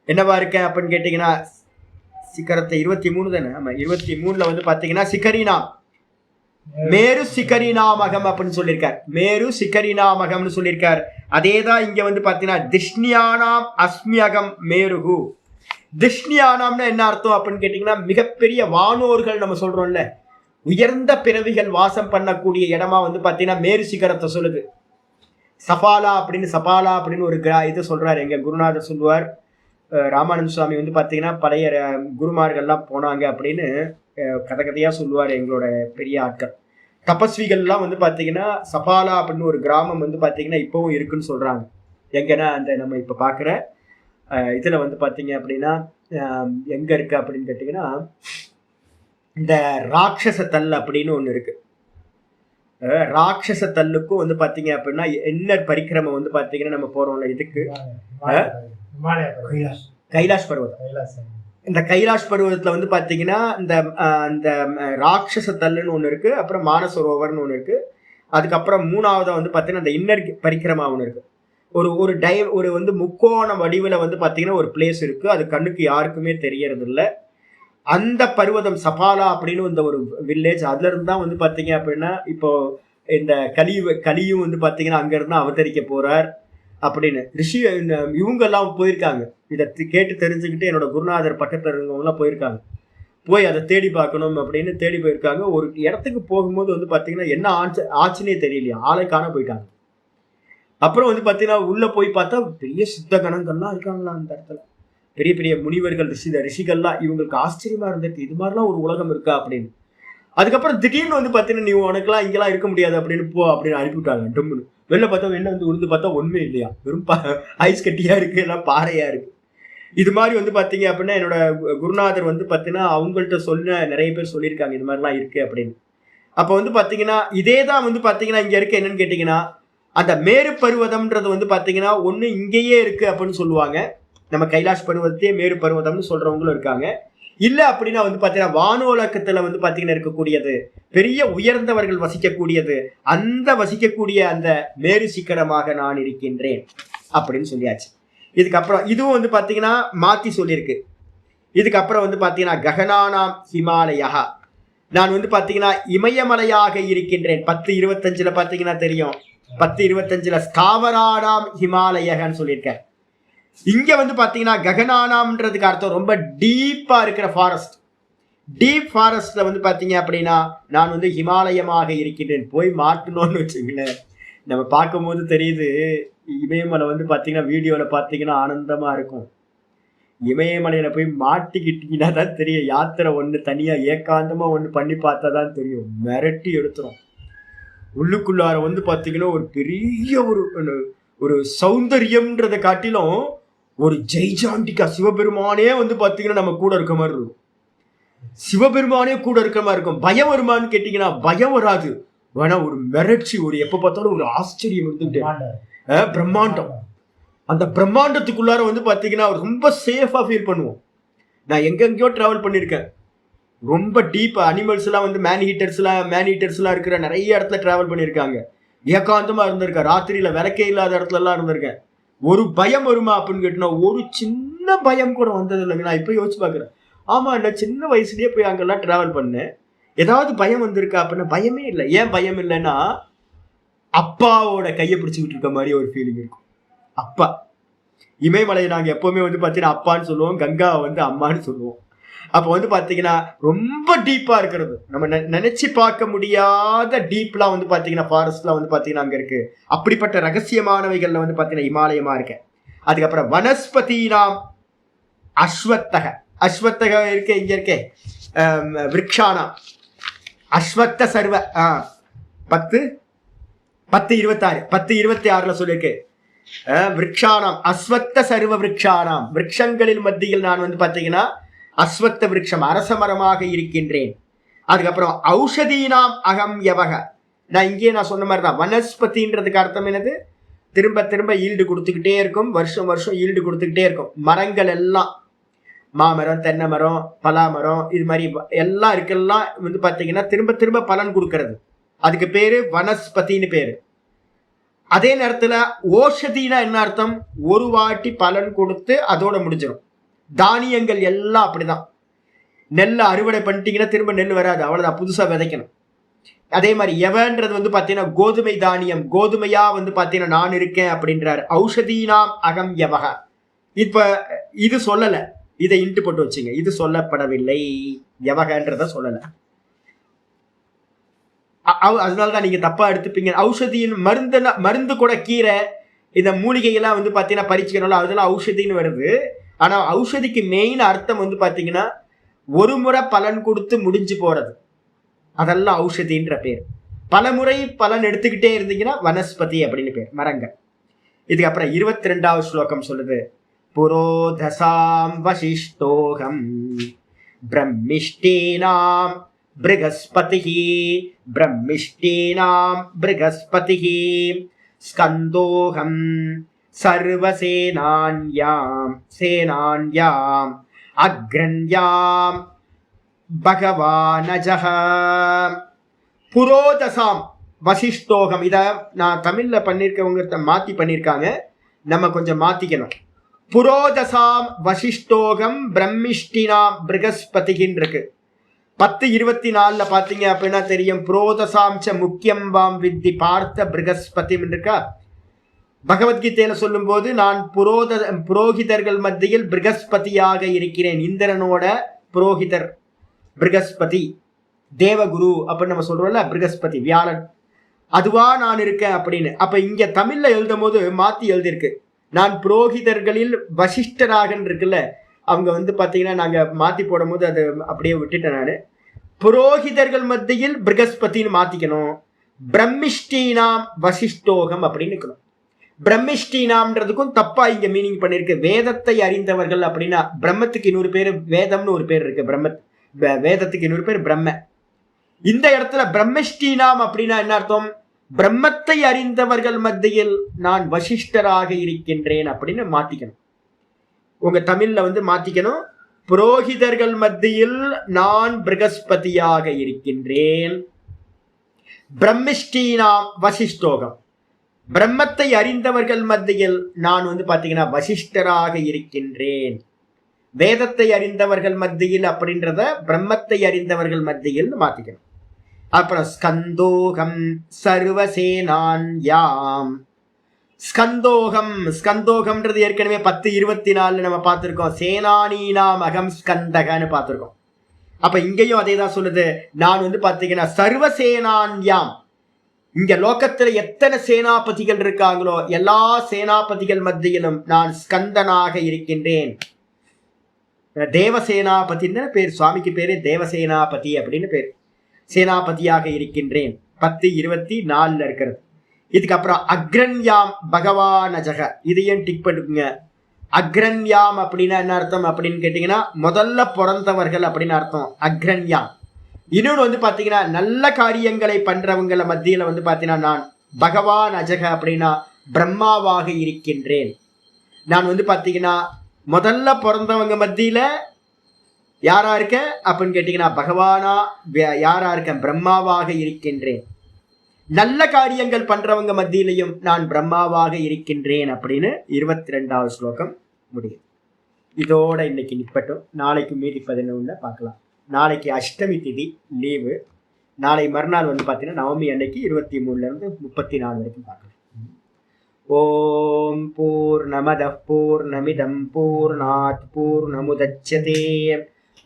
என்னவா இருக்கேன் அப்படின்னு கேட்டீங்கன்னா சிகரத்தை 23 தானே. ஆமா 23 வந்து பாத்தீங்கன்னா சிகரினாம் மேரு சிகரினாமகம் அப்படின்னு சொல்லியிருக்கார். மேரு சிகரினாமகம்னு சொல்லியிருக்கார். அதேதான் இங்க வந்து பாத்தீங்கன்னா திஷ்ணியானாம் அஸ்மியகம் மேருகு. திஷ்ணியானாம்னா என்ன அர்த்தம் அப்படின்னு கேட்டீங்கன்னா மிகப்பெரிய வானோர்கள் நம்ம சொல்றோம்ல, உயர்ந்த பிறவிகள் வாசம் பண்ணக்கூடிய இடமா வந்து பாத்தீங்கன்னா மேரு சிகரத்தை சொல்லுது. சபாலா அப்படின்னு ஒரு இது சொல்றாரு எங்க குருநாதர் சொல்லுவார். ராமானந்த சுவாமி வந்து பாத்தீங்கன்னா பழைய குருமார்கள்லாம் போனாங்க அப்படின்னு கதையா சொல்லுவார். எங்களோட பெரிய ஆட்கள் தபஸ்விகள்லாம் வந்து பாத்தீங்கன்னா சபாலா அப்படின்னு ஒரு கிராமம் வந்து பாத்தீங்கன்னா இப்பவும் இருக்குன்னு சொல்றாங்க. எங்கன்னா அந்த நம்ம இப்ப பாக்குற இதுல வந்து பாத்தீங்க அப்படின்னா எங்க இருக்கு அப்படின்னு கேட்டீங்கன்னா இந்த ராட்சச தல் அப்படின்னு ஒண்ணு இருக்கு. ராட்சச தல்லுக்கும் வந்து பாத்தீங்க அப்படின்னா என்ன பரிக்கிரமம் வந்து பாத்தீங்கன்னா நம்ம போறோம்ல இதுக்கு கைலாஷ் பர்வதம். இந்த கைலாஷ் பர்வதத்துல வந்து பாத்தீங்கன்னா இந்த ராட்சச தல்லுன்னு ஒண்ணு இருக்கு, அப்புறம் மானசரோவர்னு ஒண்ணு இருக்கு, அதுக்கப்புறம் 3ஆவதா வந்து பாத்தீங்கன்னா இந்த இன்னர் பரிக்கிரமா ஒண்ணு இருக்கு. ஒரு ஒரு ஒரு வந்து முக்கோண வடிவில் வந்து பார்த்தீங்கன்னா ஒரு பிளேஸ் இருக்கு. அது கண்ணுக்கு யாருக்குமே தெரியறது இல்லை. அந்த பர்வதம் சபாலா அப்படின்னு இந்த ஒரு வில்லேஜ், அதுல இருந்து தான் வந்து பார்த்தீங்க அப்படின்னா இப்போ இந்த கலியும் வந்து பார்த்தீங்கன்னா அங்கிருந்து அவதரிக்க போறார் அப்படின்னு ரிஷி இவங்க எல்லாம் போயிருக்காங்க. இதை கேட்டு தெரிஞ்சுக்கிட்டு என்னோட குருநாதர் பக்கத்துல இருந்தவங்கலாம் போயிருக்காங்க. போய் அதை தேடி பார்க்கணும் அப்படின்னு தேடி போயிருக்காங்க. ஒரு இடத்துக்கு போகும்போது வந்து பார்த்தீங்கன்னா என்ன ஆச்சுன்னே தெரியலையா, ஆளை காண போயிட்டாங்க. அப்புறம் வந்து பார்த்தீங்கன்னா உள்ள போய் பார்த்தா பெரிய சித்த கணங்கள்லாம் இருக்காங்களா அந்த இடத்துல, பெரிய பெரிய முனிவர்கள் ரிஷிகள்லாம். இவங்களுக்கு ஆச்சரியமா இருந்திருக்கு, இது மாதிரிலாம் ஒரு உலகம் இருக்கா அப்படின்னு. அதுக்கப்புறம் திடீர்னு வந்து பார்த்தீங்கன்னா நீ உனக்குலாம் இங்கெல்லாம் இருக்க முடியாது அப்படின்னு போ அப்படின்னு அனுப்பிவிட்டாங்க. டம்முன்னு வெளில பார்த்தா வெளில வந்து உருந்து பார்த்தா ஒண்ணுமே இல்லையா, வெறும் ஐஸ் கட்டியா இருக்கு, எல்லாம் பாறையா இருக்கு. இது மாதிரி வந்து பார்த்தீங்க அப்படின்னா என்னோட குருநாதர் வந்து பார்த்தீங்கன்னா அவங்கள்ட்ட நிறைய பேர் சொல்லியிருக்காங்க இது மாதிரிலாம் இருக்கு அப்படின்னு. அப்போ வந்து பார்த்தீங்கன்னா இதே தான் வந்து பார்த்தீங்கன்னா இங்க இருக்க என்னன்னு கேட்டீங்கன்னா அந்த மேரு பருவதம்ன்றது வந்து பார்த்தீங்கன்னா ஒன்று இங்கேயே இருக்கு அப்படின்னு சொல்லுவாங்க. நம்ம கைலாஷ் பருவத்தையே மேரு பருவதம்னு சொல்றவங்களும் இருக்காங்க. இல்லை அப்படின்னா வந்து பார்த்தீங்கன்னா வானோலக்கத்தில் வந்து பார்த்தீங்கன்னா இருக்கக்கூடியது, பெரிய உயர்ந்தவர்கள் வசிக்கக்கூடியது, அந்த வசிக்கக்கூடிய அந்த மேரு சிக்கரமாக நான் இருக்கின்றேன் அப்படின்னு சொல்லியாச்சு. இதுக்கப்புறம் இதுவும் வந்து பார்த்தீங்கன்னா மாற்றி சொல்லியிருக்கு. இதுக்கப்புறம் வந்து பார்த்தீங்கன்னா ககனானாம் ஹிமாலயா, நான் வந்து பார்த்தீங்கன்னா இமயமலையாக இருக்கின்றேன். 10:25 பார்த்தீங்கன்னா தெரியும், 10:25 ஸ்தாவரானாம் ஹிமாலயன்னு சொல்லியிருக்கேன். இங்க வந்து பாத்தீங்கன்னா ககனானாம்ன்றதுக்கு அர்த்தம் ரொம்ப டீப்பா இருக்கிற ஃபாரஸ்ட். டீப் ஃபாரஸ்ட்ல வந்து பாத்தீங்க அப்படின்னா நான் வந்து ஹிமாலயமாக இருக்கின்றேன். போய் மாட்டணும்னு வச்சுங்களேன். நம்ம பார்க்கும்போது தெரியுது இமயமலை வந்து பாத்தீங்கன்னா வீடியோல பாத்தீங்கன்னா ஆனந்தமா இருக்கும். இமயமலையில போய் மாட்டிக்கிட்டீங்கன்னா தான் தெரியும். யாத்திரை ஒண்ணு தனியா ஏகாந்தமா ஒண்ணு பண்ணி பார்த்தா தான் தெரியும், மிரட்டி எடுத்துரும். உள்ளுக்குள்ளார வந்து பாத்தீங்கன்னா ஒரு பெரிய ஒரு சௌந்தரியம்ன்றதை காட்டிலும் ஒரு ஜெய்ஜாண்டிக்கா சிவபெருமானே வந்து பாத்தீங்கன்னா நம்ம கூட இருக்க மாதிரி இருக்கும். சிவபெருமானே கூட இருக்கிற மாதிரி இருக்கும். பயம் வருமானு கேட்டீங்கன்னா பயம் வராது. வேணா ஒரு மிரட்சி, ஒரு எப்ப பார்த்தாலும் ஒரு ஆச்சரியம் இருந்துட்டு பிரம்மாண்டம். அந்த பிரம்மாண்டத்துக்குள்ளார வந்து பாத்தீங்கன்னா ரொம்ப சேஃபா ஃபீல் பண்ணுவோம். நான் எங்கெங்கயோ டிராவல் பண்ணியிருக்கேன். ரொம்ப டீப் அனிமல்ஸ் எல்லாம் வந்து மேன்ஹீட்டர்ஸ்லாம் இருக்கிற நிறைய இடத்துல டிராவல் பண்ணியிருக்காங்க. ஏகாந்தமா இருந்திருக்கேன். ராத்திரியில விளக்கே இல்லாத இடத்துல எல்லாம் இருந்திருக்கேன். ஒரு பயம் வருமா அப்படின்னு கேட்டா ஒரு சின்ன பயம் கூட வந்தது இல்லைங்க. நான் இப்ப யோசிச்சு பாக்குறேன், ஆமா இல்ல சின்ன வயசுலயே போய் அங்கெல்லாம் டிராவல் பண்ணேன், ஏதாவது பயம் வந்திருக்கா அப்படின்னா பயமே இல்லை. ஏன் பயம் இல்லைன்னா அப்பாவோட கையை பிடிச்சுக்கிட்டு இருக்க மாதிரி ஒரு ஃபீலிங் இருக்கும். அப்பா இமயமலையை நாங்க எப்பவுமே வந்து பாத்தீங்கன்னா அப்பான்னு சொல்லுவோம், கங்காவை வந்து அம்மான்னு சொல்லுவோம். அப்ப வந்து பாத்தீங்கன்னா ரொம்ப டீப்பா இருக்கிறது, நம்ம நினைச்சு பார்க்க முடியாத டீப்லாம் வந்து பாத்தீங்கன்னா ஃபாரஸ்ட்லாம் வந்து பாத்தீங்கன்னா அங்க இருக்கு. அப்படிப்பட்ட ரகசியமானவைகள்ல வந்து பாத்தீங்கன்னா இமாலயமா இருக்கேன். அதுக்கப்புறம் வனஸ்பதி நாம் அஸ்வத்தக இருக்கு, இங்க இருக்கே விரக்ஷானா அஸ்வத்த சர்வ 10:26 10:26 சொல்லியிருக்கு. விரக்ஷானாம் அஸ்வத்த சர்வ விரக்ஷானாம், விரக்ஷங்களின் மத்தியில் நான் வந்து பாத்தீங்கன்னா அஸ்வத்த விரக்ஷம் அரச மரமாக இருக்கின்றேன். அதுக்கப்புறம் ஔஷதீனாம் அகம் யவக, நான் இங்கேயே நான் சொன்ன மாதிரி தான் வனஸ்பதின்றதுக்கு அர்த்தம் என்னது, திரும்ப திரும்ப ஈல்டு கொடுத்துக்கிட்டே இருக்கும், வருஷம் வருஷம் ஈல்டு கொடுத்துக்கிட்டே இருக்கும். மரங்கள் எல்லாம் மாமரம், தென்னை மரம், பலாமரம், இது மாதிரி எல்லாம் இருக்கெல்லாம் வந்து பார்த்தீங்கன்னா திரும்ப திரும்ப பலன் கொடுக்கறது, அதுக்கு பேரு வனஸ்பதினு பேரு. அதே நேரத்துல ஓஷதினா என்ன அர்த்தம், ஒரு வாட்டி பலன் கொடுத்து அதோட முடிஞ்சிடும். தானியங்கள் எல்லாம் அப்படிதான், நெல்லை அறுவடை பண்ணிட்டீங்கன்னா திரும்ப நெல் வராது, அவ்வளவுதான், புதுசா விதைக்கணும். அதே மாதிரி எவன்றது வந்து பாத்தீங்கன்னா கோதுமை தானியம், கோதுமையா வந்து பாத்தீங்கன்னா நான் இருக்கேன் அப்படின்றாரு. ஔஷதீனாம் அகம் யவக. இப்ப இது சொல்லல, இதை இன்ட்டு போட்டு வச்சுங்க, இது சொல்லப்படவில்லை, யவகன்றத சொல்லல. அதனாலதான் நீங்க தப்பா எடுத்துப்பீங்க. ஔஷதியின் மருந்து கூட கீரை இந்த மூலிகையெல்லாம் வந்து பாத்தீங்கன்னா பறிச்சுக்கணும், அதெல்லாம் ஔஷதின்னு வருது. ஆனா ஔஷதிக்கு மெயின் அர்த்தம் வந்து பாத்தீங்கன்னா ஒரு முறை பலன் கொடுத்து முடிஞ்சு போறது, அதெல்லாம் ஔஷதின்ற பேர். பல முறை பலன் எடுத்துக்கிட்டே இருந்தீங்கன்னா வனஸ்பதி அப்படின்னு பேர், மரங்கள். இதுக்கப்புறம் 22வது ஸ்லோகம் சொல்லுது, புரோதசாம் வசிஷ்டோகம் பிரம்மிஷ்டீனாம் ப்ருகஸ்பதிஹி பிரம்மிஷ்டீனாம் ப்ருகஸ்பதிஹி ஸ்கந்தோகம் சர்வசேனான்யாம் சேனான்யாம் அக்ரண்யாம் பகவானஜஹ. புரோதசாம் வசிஷ்டோகம், இத நான் தமிழ்ல பண்ணிருக்கவங்க மாத்தி பண்ணிருக்காங்க. நம்ம கொஞ்சம் மாத்திக்கணும். புரோதசாம் வசிஷ்டோகம் பிரம்மிஷ்டினாம் பிருகஸ்பதிகின் இருக்கு. 10:24 பாத்தீங்க அப்படின்னா தெரியும். புரோதசாம்ச முக்கியம் வாம் வித்தி பார்த்த பிருகஸ்பதி இருக்கா. பகவத்கீதையில சொல்லும் போது நான் புரோகிதர்கள் மத்தியில் பிருகஸ்பதியாக இருக்கிறேன். இந்திரனோட புரோகிதர் பிருகஸ்பதி, தேவகுரு அப்படின்னு நம்ம சொல்றோம்ல, பிருகஸ்பதி வியாழன், அதுவா நான் இருக்கேன் அப்படின்னு. அப்ப இங்க தமிழ்ல எழுதும் போது மாத்தி எழுதியிருக்கு. நான் புரோகிதர்களில் வசிஷ்டராக இருக்குல்ல, அவங்க வந்து பாத்தீங்கன்னா நாங்க மாத்தி போடும் போது அது அப்படியே விட்டுட்டேன். நான் புரோகிதர்கள் மத்தியில் பிருகஸ்பதினு மாத்திக்கணும். பிரம்மிஷ்டீனாம் வசிஷ்டோகம் அப்படின்னு இருக்கணும். பிரம்மிஷ்டீனாம்ன்றதுக்கும் தப்பா இங்க மீனிங் பண்ணிருக்கு. வேதத்தை அறிந்தவர்கள் அப்படின்னா பிரம்மத்துக்கு இன்னொரு பேரு வேதம்னு ஒரு பேர் இருக்கு. வேதத்துக்கு இன்னொரு பேர் பிரம்ம. இந்த இடத்துல பிரம்மிஷ்டீனாம் அப்படின்னா என்ன அர்த்தம்? பிரம்மத்தை அறிந்தவர்கள் மத்தியில் நான் வசிஷ்டராக இருக்கின்றேன் அப்படின்னு மாத்திக்கணும். உங்க தமிழ்ல வந்து மாத்திக்கணும். புரோகிதர்கள் மத்தியில் நான் பிருகஸ்பதியாக இருக்கின்றேன். பிரம்மிஷ்டீனாம் வசிஷ்டோகம், பிரம்மத்தை அறிந்தவர்கள் மத்தியில் நான் வந்து பாத்தீங்கன்னா வசிஷ்டராக இருக்கின்றேன். வேதத்தை அறிந்தவர்கள் மத்தியில் அப்படின்றத பிரம்மத்தை அறிந்தவர்கள் மத்தியில் மாத்திக்கணும். அப்புறம் ஸ்கந்தோகம் சர்வசேனான் யாம். ஸ்கந்தோகம்ன்றது ஏற்கனவே 10:24 நம்ம பார்த்திருக்கோம். சேனானீனாம் அகம் ஸ்கந்தகன்னு பார்த்திருக்கோம். அப்ப இங்கேயும் அதே தான் சொல்லுது. நான் வந்து பாத்தீங்கன்னா சர்வசேனான் யாம், இங்க லோகத்துல எத்தனை சேனாபதிகள் இருக்காங்களோ எல்லா சேனாபதிகள் மத்தியிலும் நான் ஸ்கந்தனாக இருக்கின்றேன். தேவசேனாபதினு பேர், சுவாமிக்கு பேரு தேவசேனாபதி அப்படின்னு பேர். சேனாபதியாக இருக்கின்றேன் 10:24 இருக்கிறது. இதுக்கப்புறம் அக்ரன்யாம் பகவானஜக, இதையும் டிக் பண்ணுங்க. அக்ரன்யாம் அப்படின்னா என்ன அர்த்தம் அப்படின்னு கேட்டீங்கன்னா முதல்ல பிறந்தவர்கள் அப்படின்னு அர்த்தம் அக்ரன்யாம். இன்னொன்று வந்து பாத்தீங்கன்னா நல்ல காரியங்களை பண்றவங்கள மத்தியில வந்து பாத்தீங்கன்னா நான் பகவான் அஜக அப்படின்னா பிரம்மாவாக இருக்கின்றேன். நான் வந்து பாத்தீங்கன்னா முதல்ல பிறந்தவங்க மத்தியில யாரா இருக்க அப்படின்னு கேட்டீங்கன்னா பகவானா யாரா இருக்கேன்? பிரம்மாவாக இருக்கின்றேன். நல்ல காரியங்கள் பண்றவங்க மத்தியிலையும் நான் பிரம்மாவாக இருக்கின்றேன் அப்படின்னு 22வது ஸ்லோகம் முடியும். இதோட இன்னைக்கு நிப்பட்டும். நாளைக்கு மீதி 11 பார்க்கலாம். நாளைக்கு அஷ்டமி திதி லீவு. நாளை மறுநாள் வந்து பார்த்தீங்கன்னா நவமி அன்னைக்கு 23 to 34 வரைக்கும் பார்க்கலாம். ஓம் பூர்ணமதః பூர்ணமிதம் பூர்ணாத் பூர்ணமுதச்யதே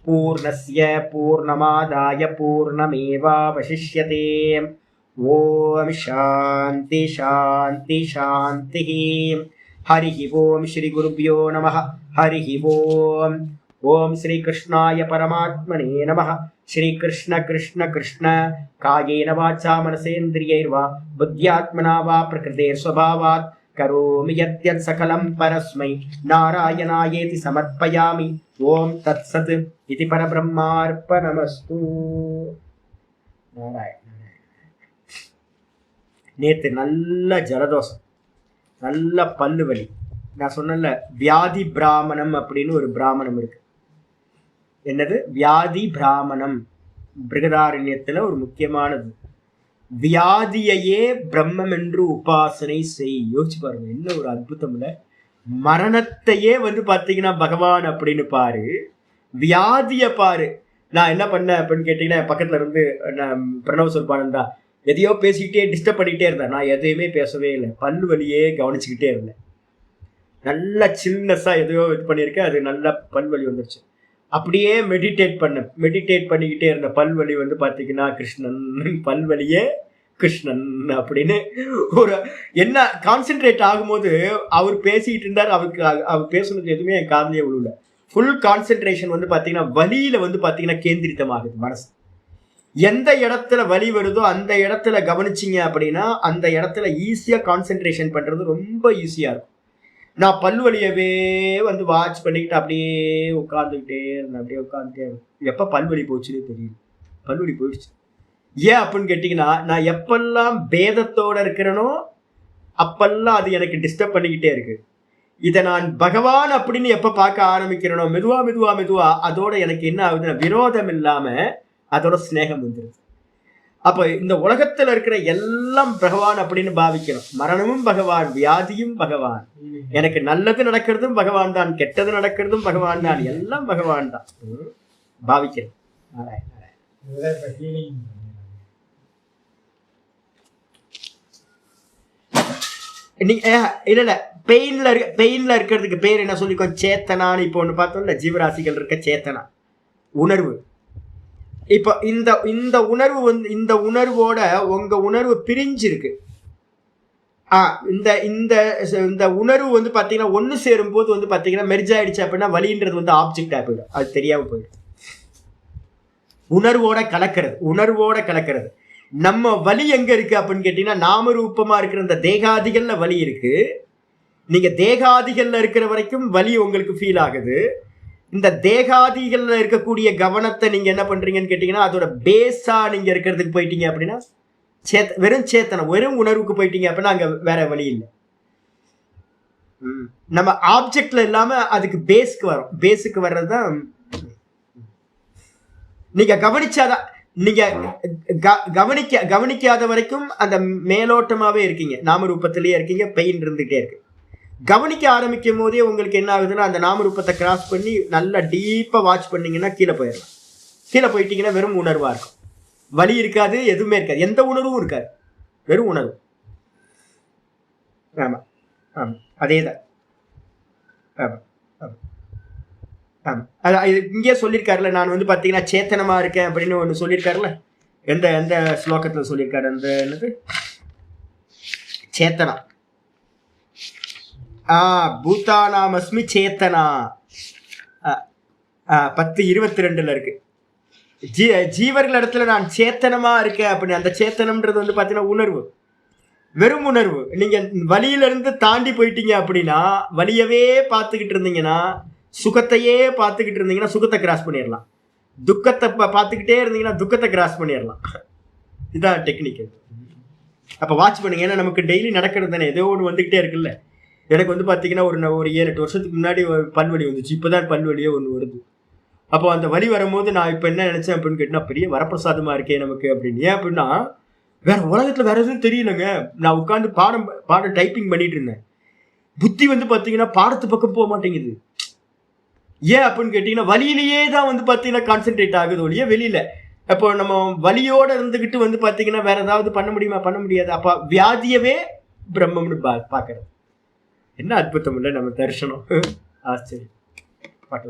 பூர்ணஸ்ய பூர்ணமாதாய பூர்ணமேவாவசிஷ்யதே. ஓம் சாந்தி சாந்தி சாந்தி. ஹரிஹி ஓம் ஸ்ரீ குருப்யோ நமः. ஹரிஹி ஓம். ஓம் ஸ்ரீ கிருஷ்ணாய பரமாத்மனே நமः. ஸ்ரீ கிருஷ்ண கிருஷ்ண கிருஷ்ண காயேன வாச்சா மனசேந்திரியைர்வா புத்யாத்மனா வா பிரகிருதேர் ஸ்வபாவாத் கரோமி யத்யத் சகலம் பரஸ்மை நாராயணாயேதி சமர்ப்பயாமி. ஓம் தத்சத் இதி பரபிரம்மார்ப்பணமஸ்து. நாராயண. நேற்று நல்ல ஜலதோஷம், நல்ல பல்லு வலி. நான் சொன்னல வியாதி பிராமணம் அப்படின்னு ஒரு பிராமணம் இருக்கு. என்னது? வியாதி பிராமணம். பிருகதாரண்யத்துல ஒரு முக்கியமானது. வியாதியையே பிரம்மம் என்று உபாசனை செய். யோசிச்சு பாருங்க, என்ன ஒரு அற்புதம் இல்ல? மரணத்தையே வந்து பாத்தீங்கன்னா பகவான் அப்படின்னு பாரு, வியாதிய பாரு. நான் என்ன பண்ணேன் அப்படின்னு கேட்டீங்கன்னா, பக்கத்துல இருந்து பிரணவ சொல்பானந்தா எதையோ பேசிக்கிட்டே டிஸ்டர்ப் பண்ணிக்கிட்டே இருந்தேன். நான் எதையுமே பேசவே இல்லை, பல்லு வலியே கவனிச்சுக்கிட்டே இருந்தேன். நல்லா சில்னஸா எதையோ இது பண்ணியிருக்கேன், அது நல்லா பல்வலி வந்துருச்சு. அப்படியே மெடிடேட் பண்ணிக்கிட்டே இருந்த பல்வலி வந்து பார்த்தீங்கன்னா கிருஷ்ணன், பல்வலியே கிருஷ்ணன் அப்படின்னு ஒரு என்ன கான்சென்ட்ரேட் ஆகும்போது அவர் பேசிக்கிட்டு இருந்தார். அவர் பேசுனது எதுவுமே என் காதலியே விழுல. ஃபுல் கான்சென்ட்ரேஷன் வந்து பார்த்தீங்கன்னா வலியில வந்து பார்த்தீங்கன்னா கேந்திரித்தமாகுது மனசு. எந்த இடத்துல வலி வருதோ அந்த இடத்துல கவனிச்சிங்க அப்படின்னா அந்த இடத்துல ஈஸியாக கான்சென்ட்ரேஷன் பண்ணுறது ரொம்ப ஈஸியாக இருக்கும். நான் பல்வலியவே வந்து வாட்ச் பண்ணிக்கிட்டு அப்படியே உட்காந்துக்கிட்டே இருந்தேன். அப்படியே உட்காந்துட்டே இருந்தேன். எப்போ பல்வலி போச்சுன்னு தெரியல. பல்வலி போயிடுச்சு. ஏன் அப்படின்னு கேட்டிங்கன்னா, நான் எப்பெல்லாம் பேதத்தோடு இருக்கிறேனோ அப்பெல்லாம் அது எனக்கு டிஸ்டர்ப் பண்ணிக்கிட்டே இருக்கு. இதை நான் பகவான் அப்படின்னு எப்போ பார்க்க ஆரம்பிக்கிறேனோ மெதுவா அதோட எனக்கு என்ன ஆகுதுன்னா விரோதம் இல்லாமல் அதோட ஸ்நேகம் வந்துடுது. அப்ப இந்த உலகத்துல இருக்கிற எல்லாம் பகவான் அப்படின்னு பாவிக்கணும். மரணமும் பகவான், வியாதியும் பகவான், எனக்கு நல்லது நடக்கிறதும் பகவான் தான், கெட்டது நடக்கிறதும் பகவான் தான், எல்லாம் பகவான் தான் பாவிக்கணும். இல்ல பெயின்ல இருக்கிறதுக்கு பேர் என்ன சொல்லிக்கோ, சேத்தனான்னு. இப்போ ஒண்ணு பார்த்தோம்ல, ஜீவராசிகள் இருக்க சேத்தனா உணர்வு. இப்ப இந்த உணர்வு வந்து இந்த உணர்வோட உங்க உணர்வு பிரிஞ்சிருக்கு. இந்த இந்த இந்த உணர்வு வந்து பாத்தீங்கன்னா ஒண்ணு சேரும் போது வந்து பாத்தீங்கன்னா மெர்ஜ் ஆயிடுச்சு அப்படின்னா வலின்றது வந்து ஆப்ஜெக்ட் போயிடும், அது தெரியாம போயிடும். உணர்வோட கலக்கிறது. நம்ம வலி எங்க இருக்கு அப்படின்னு கேட்டீங்கன்னா, நாமரூபமா இருக்கிற இந்த தேகாதிகள்ல வலி இருக்கு. நீங்க தேகாதிகள்ல இருக்கிற வரைக்கும் வலி உங்களுக்கு ஃபீல் ஆகுது. இந்த தேகாதிகள்ல இருக்கக்கூடிய கவனத்தை நீங்க என்ன பண்றீங்கன்னு கேட்டீங்கன்னா, அதோட பேஸா நீங்க இருக்கிறதுக்கு போயிட்டீங்க அப்படின்னா, வெறும் சேத்தனம், வெறும் உணர்வுக்கு போயிட்டீங்க அப்படின்னா அங்க வேற வழி இல்லை. நம்ம ஆப்ஜெக்ட்ல இல்லாம அதுக்கு பேஸ்க்கு வரும். பேஸுக்கு வர்றதுதான் நீங்க கவனிச்சாதான். நீங்க கவனிக்காத வரைக்கும் அந்த மேலோட்டமாவே இருக்கீங்க, நாமரூபத்திலேயே இருக்கீங்க, பெயின் இருந்துகிட்டே இருக்கு. கவனிக்க ஆரம்பிக்கும் போதே உங்களுக்கு என்ன ஆகுதுன்னா, அந்த நாமரூபத்தை கிராஸ் பண்ணி நல்லா டீப்பா வாட்ச் பண்ணீங்கன்னா கீழே போயிடலாம். கீழே போயிட்டீங்கன்னா வெறும் உணர்வா இருக்கும், வலி இருக்காது, எதுவுமே இருக்காது, எந்த உணர்வும் இருக்காது, வெறும் உணர்வு. ஆமா ஆமா அதேதான். ஆமா ஆமா இங்கே சொல்லியிருக்காருல, நான் வந்து பாத்தீங்கன்னா சேத்தனமா இருக்கேன் அப்படின்னு ஒண்ணு சொல்லியிருக்காருல. எந்த எந்த ஸ்லோகத்துல சொல்லியிருக்காரு? அந்த என்னது சேத்தனா, பூதானாமஸ்மி சேத்தனா, 10:22 இருக்கு. ஜீவர்கள் இடத்துல நான் சேத்தனமா இருக்கேன் அப்படின்னு. அந்த சேத்தனம்ன்றது வந்து பாத்தீங்கன்னா உணர்வு, வெறும் உணர்வு. நீங்க வலியில இருந்து தாண்டி போயிட்டீங்க அப்படின்னா, வலியவே பார்த்துக்கிட்டு இருந்தீங்கன்னா, சுகத்தையே பார்த்துக்கிட்டு இருந்தீங்கன்னா சுகத்தை கிராஸ் பண்ணிடலாம். துக்கத்தை பார்த்துக்கிட்டே இருந்தீங்கன்னா துக்கத்தை கிராஸ் பண்ணிடலாம். இதுதான் டெக்னிக். அப்ப வாட்ச் பண்ணுங்க. ஏன்னா நமக்கு டெய்லி நடக்கிறது தானே, ஏதோ ஒன்று வந்துகிட்டே இருக்குல்ல. எனக்கு வந்து பாத்தீங்கன்னா ஒரு 7-8 வருஷத்துக்கு முன்னாடி பல்வலி வந்துச்சு. இப்பதான் பல்வலியே ஒன்று வருது. அப்போ அந்த வலி வரும்போது நான் இப்ப என்ன நினைச்சேன் அப்படின்னு கேட்டீங்கன்னா, பெரிய வரப்பிரசாதமா இருக்கே நமக்கு அப்படின்னு. ஏன் அப்படின்னா, வேற உலகத்துல வேற எதுவும் தெரியலங்க. நான் உட்காந்து பாடம் டைப்பிங் பண்ணிட்டு இருந்தேன். புத்தி வந்து பாத்தீங்கன்னா பாடத்து பக்கம் போக மாட்டேங்குது. ஏன் அப்படின்னு கேட்டீங்கன்னா, வலியிலேயே தான் வந்து பாத்தீங்கன்னா கான்சென்ட்ரேட் ஆகுது ஒழிய வெளியில. அப்போ நம்ம வலியோட இருந்துகிட்டு வந்து பாத்தீங்கன்னா வேற ஏதாவது பண்ண முடியுமா? பண்ண முடியாது. அப்ப வியாதியவே பிரம்மம்னு பாக்குறது. என்ன அற்புதம் இல்லை நம்ம தரிசனம். ஆச்சரியம். பாட்டு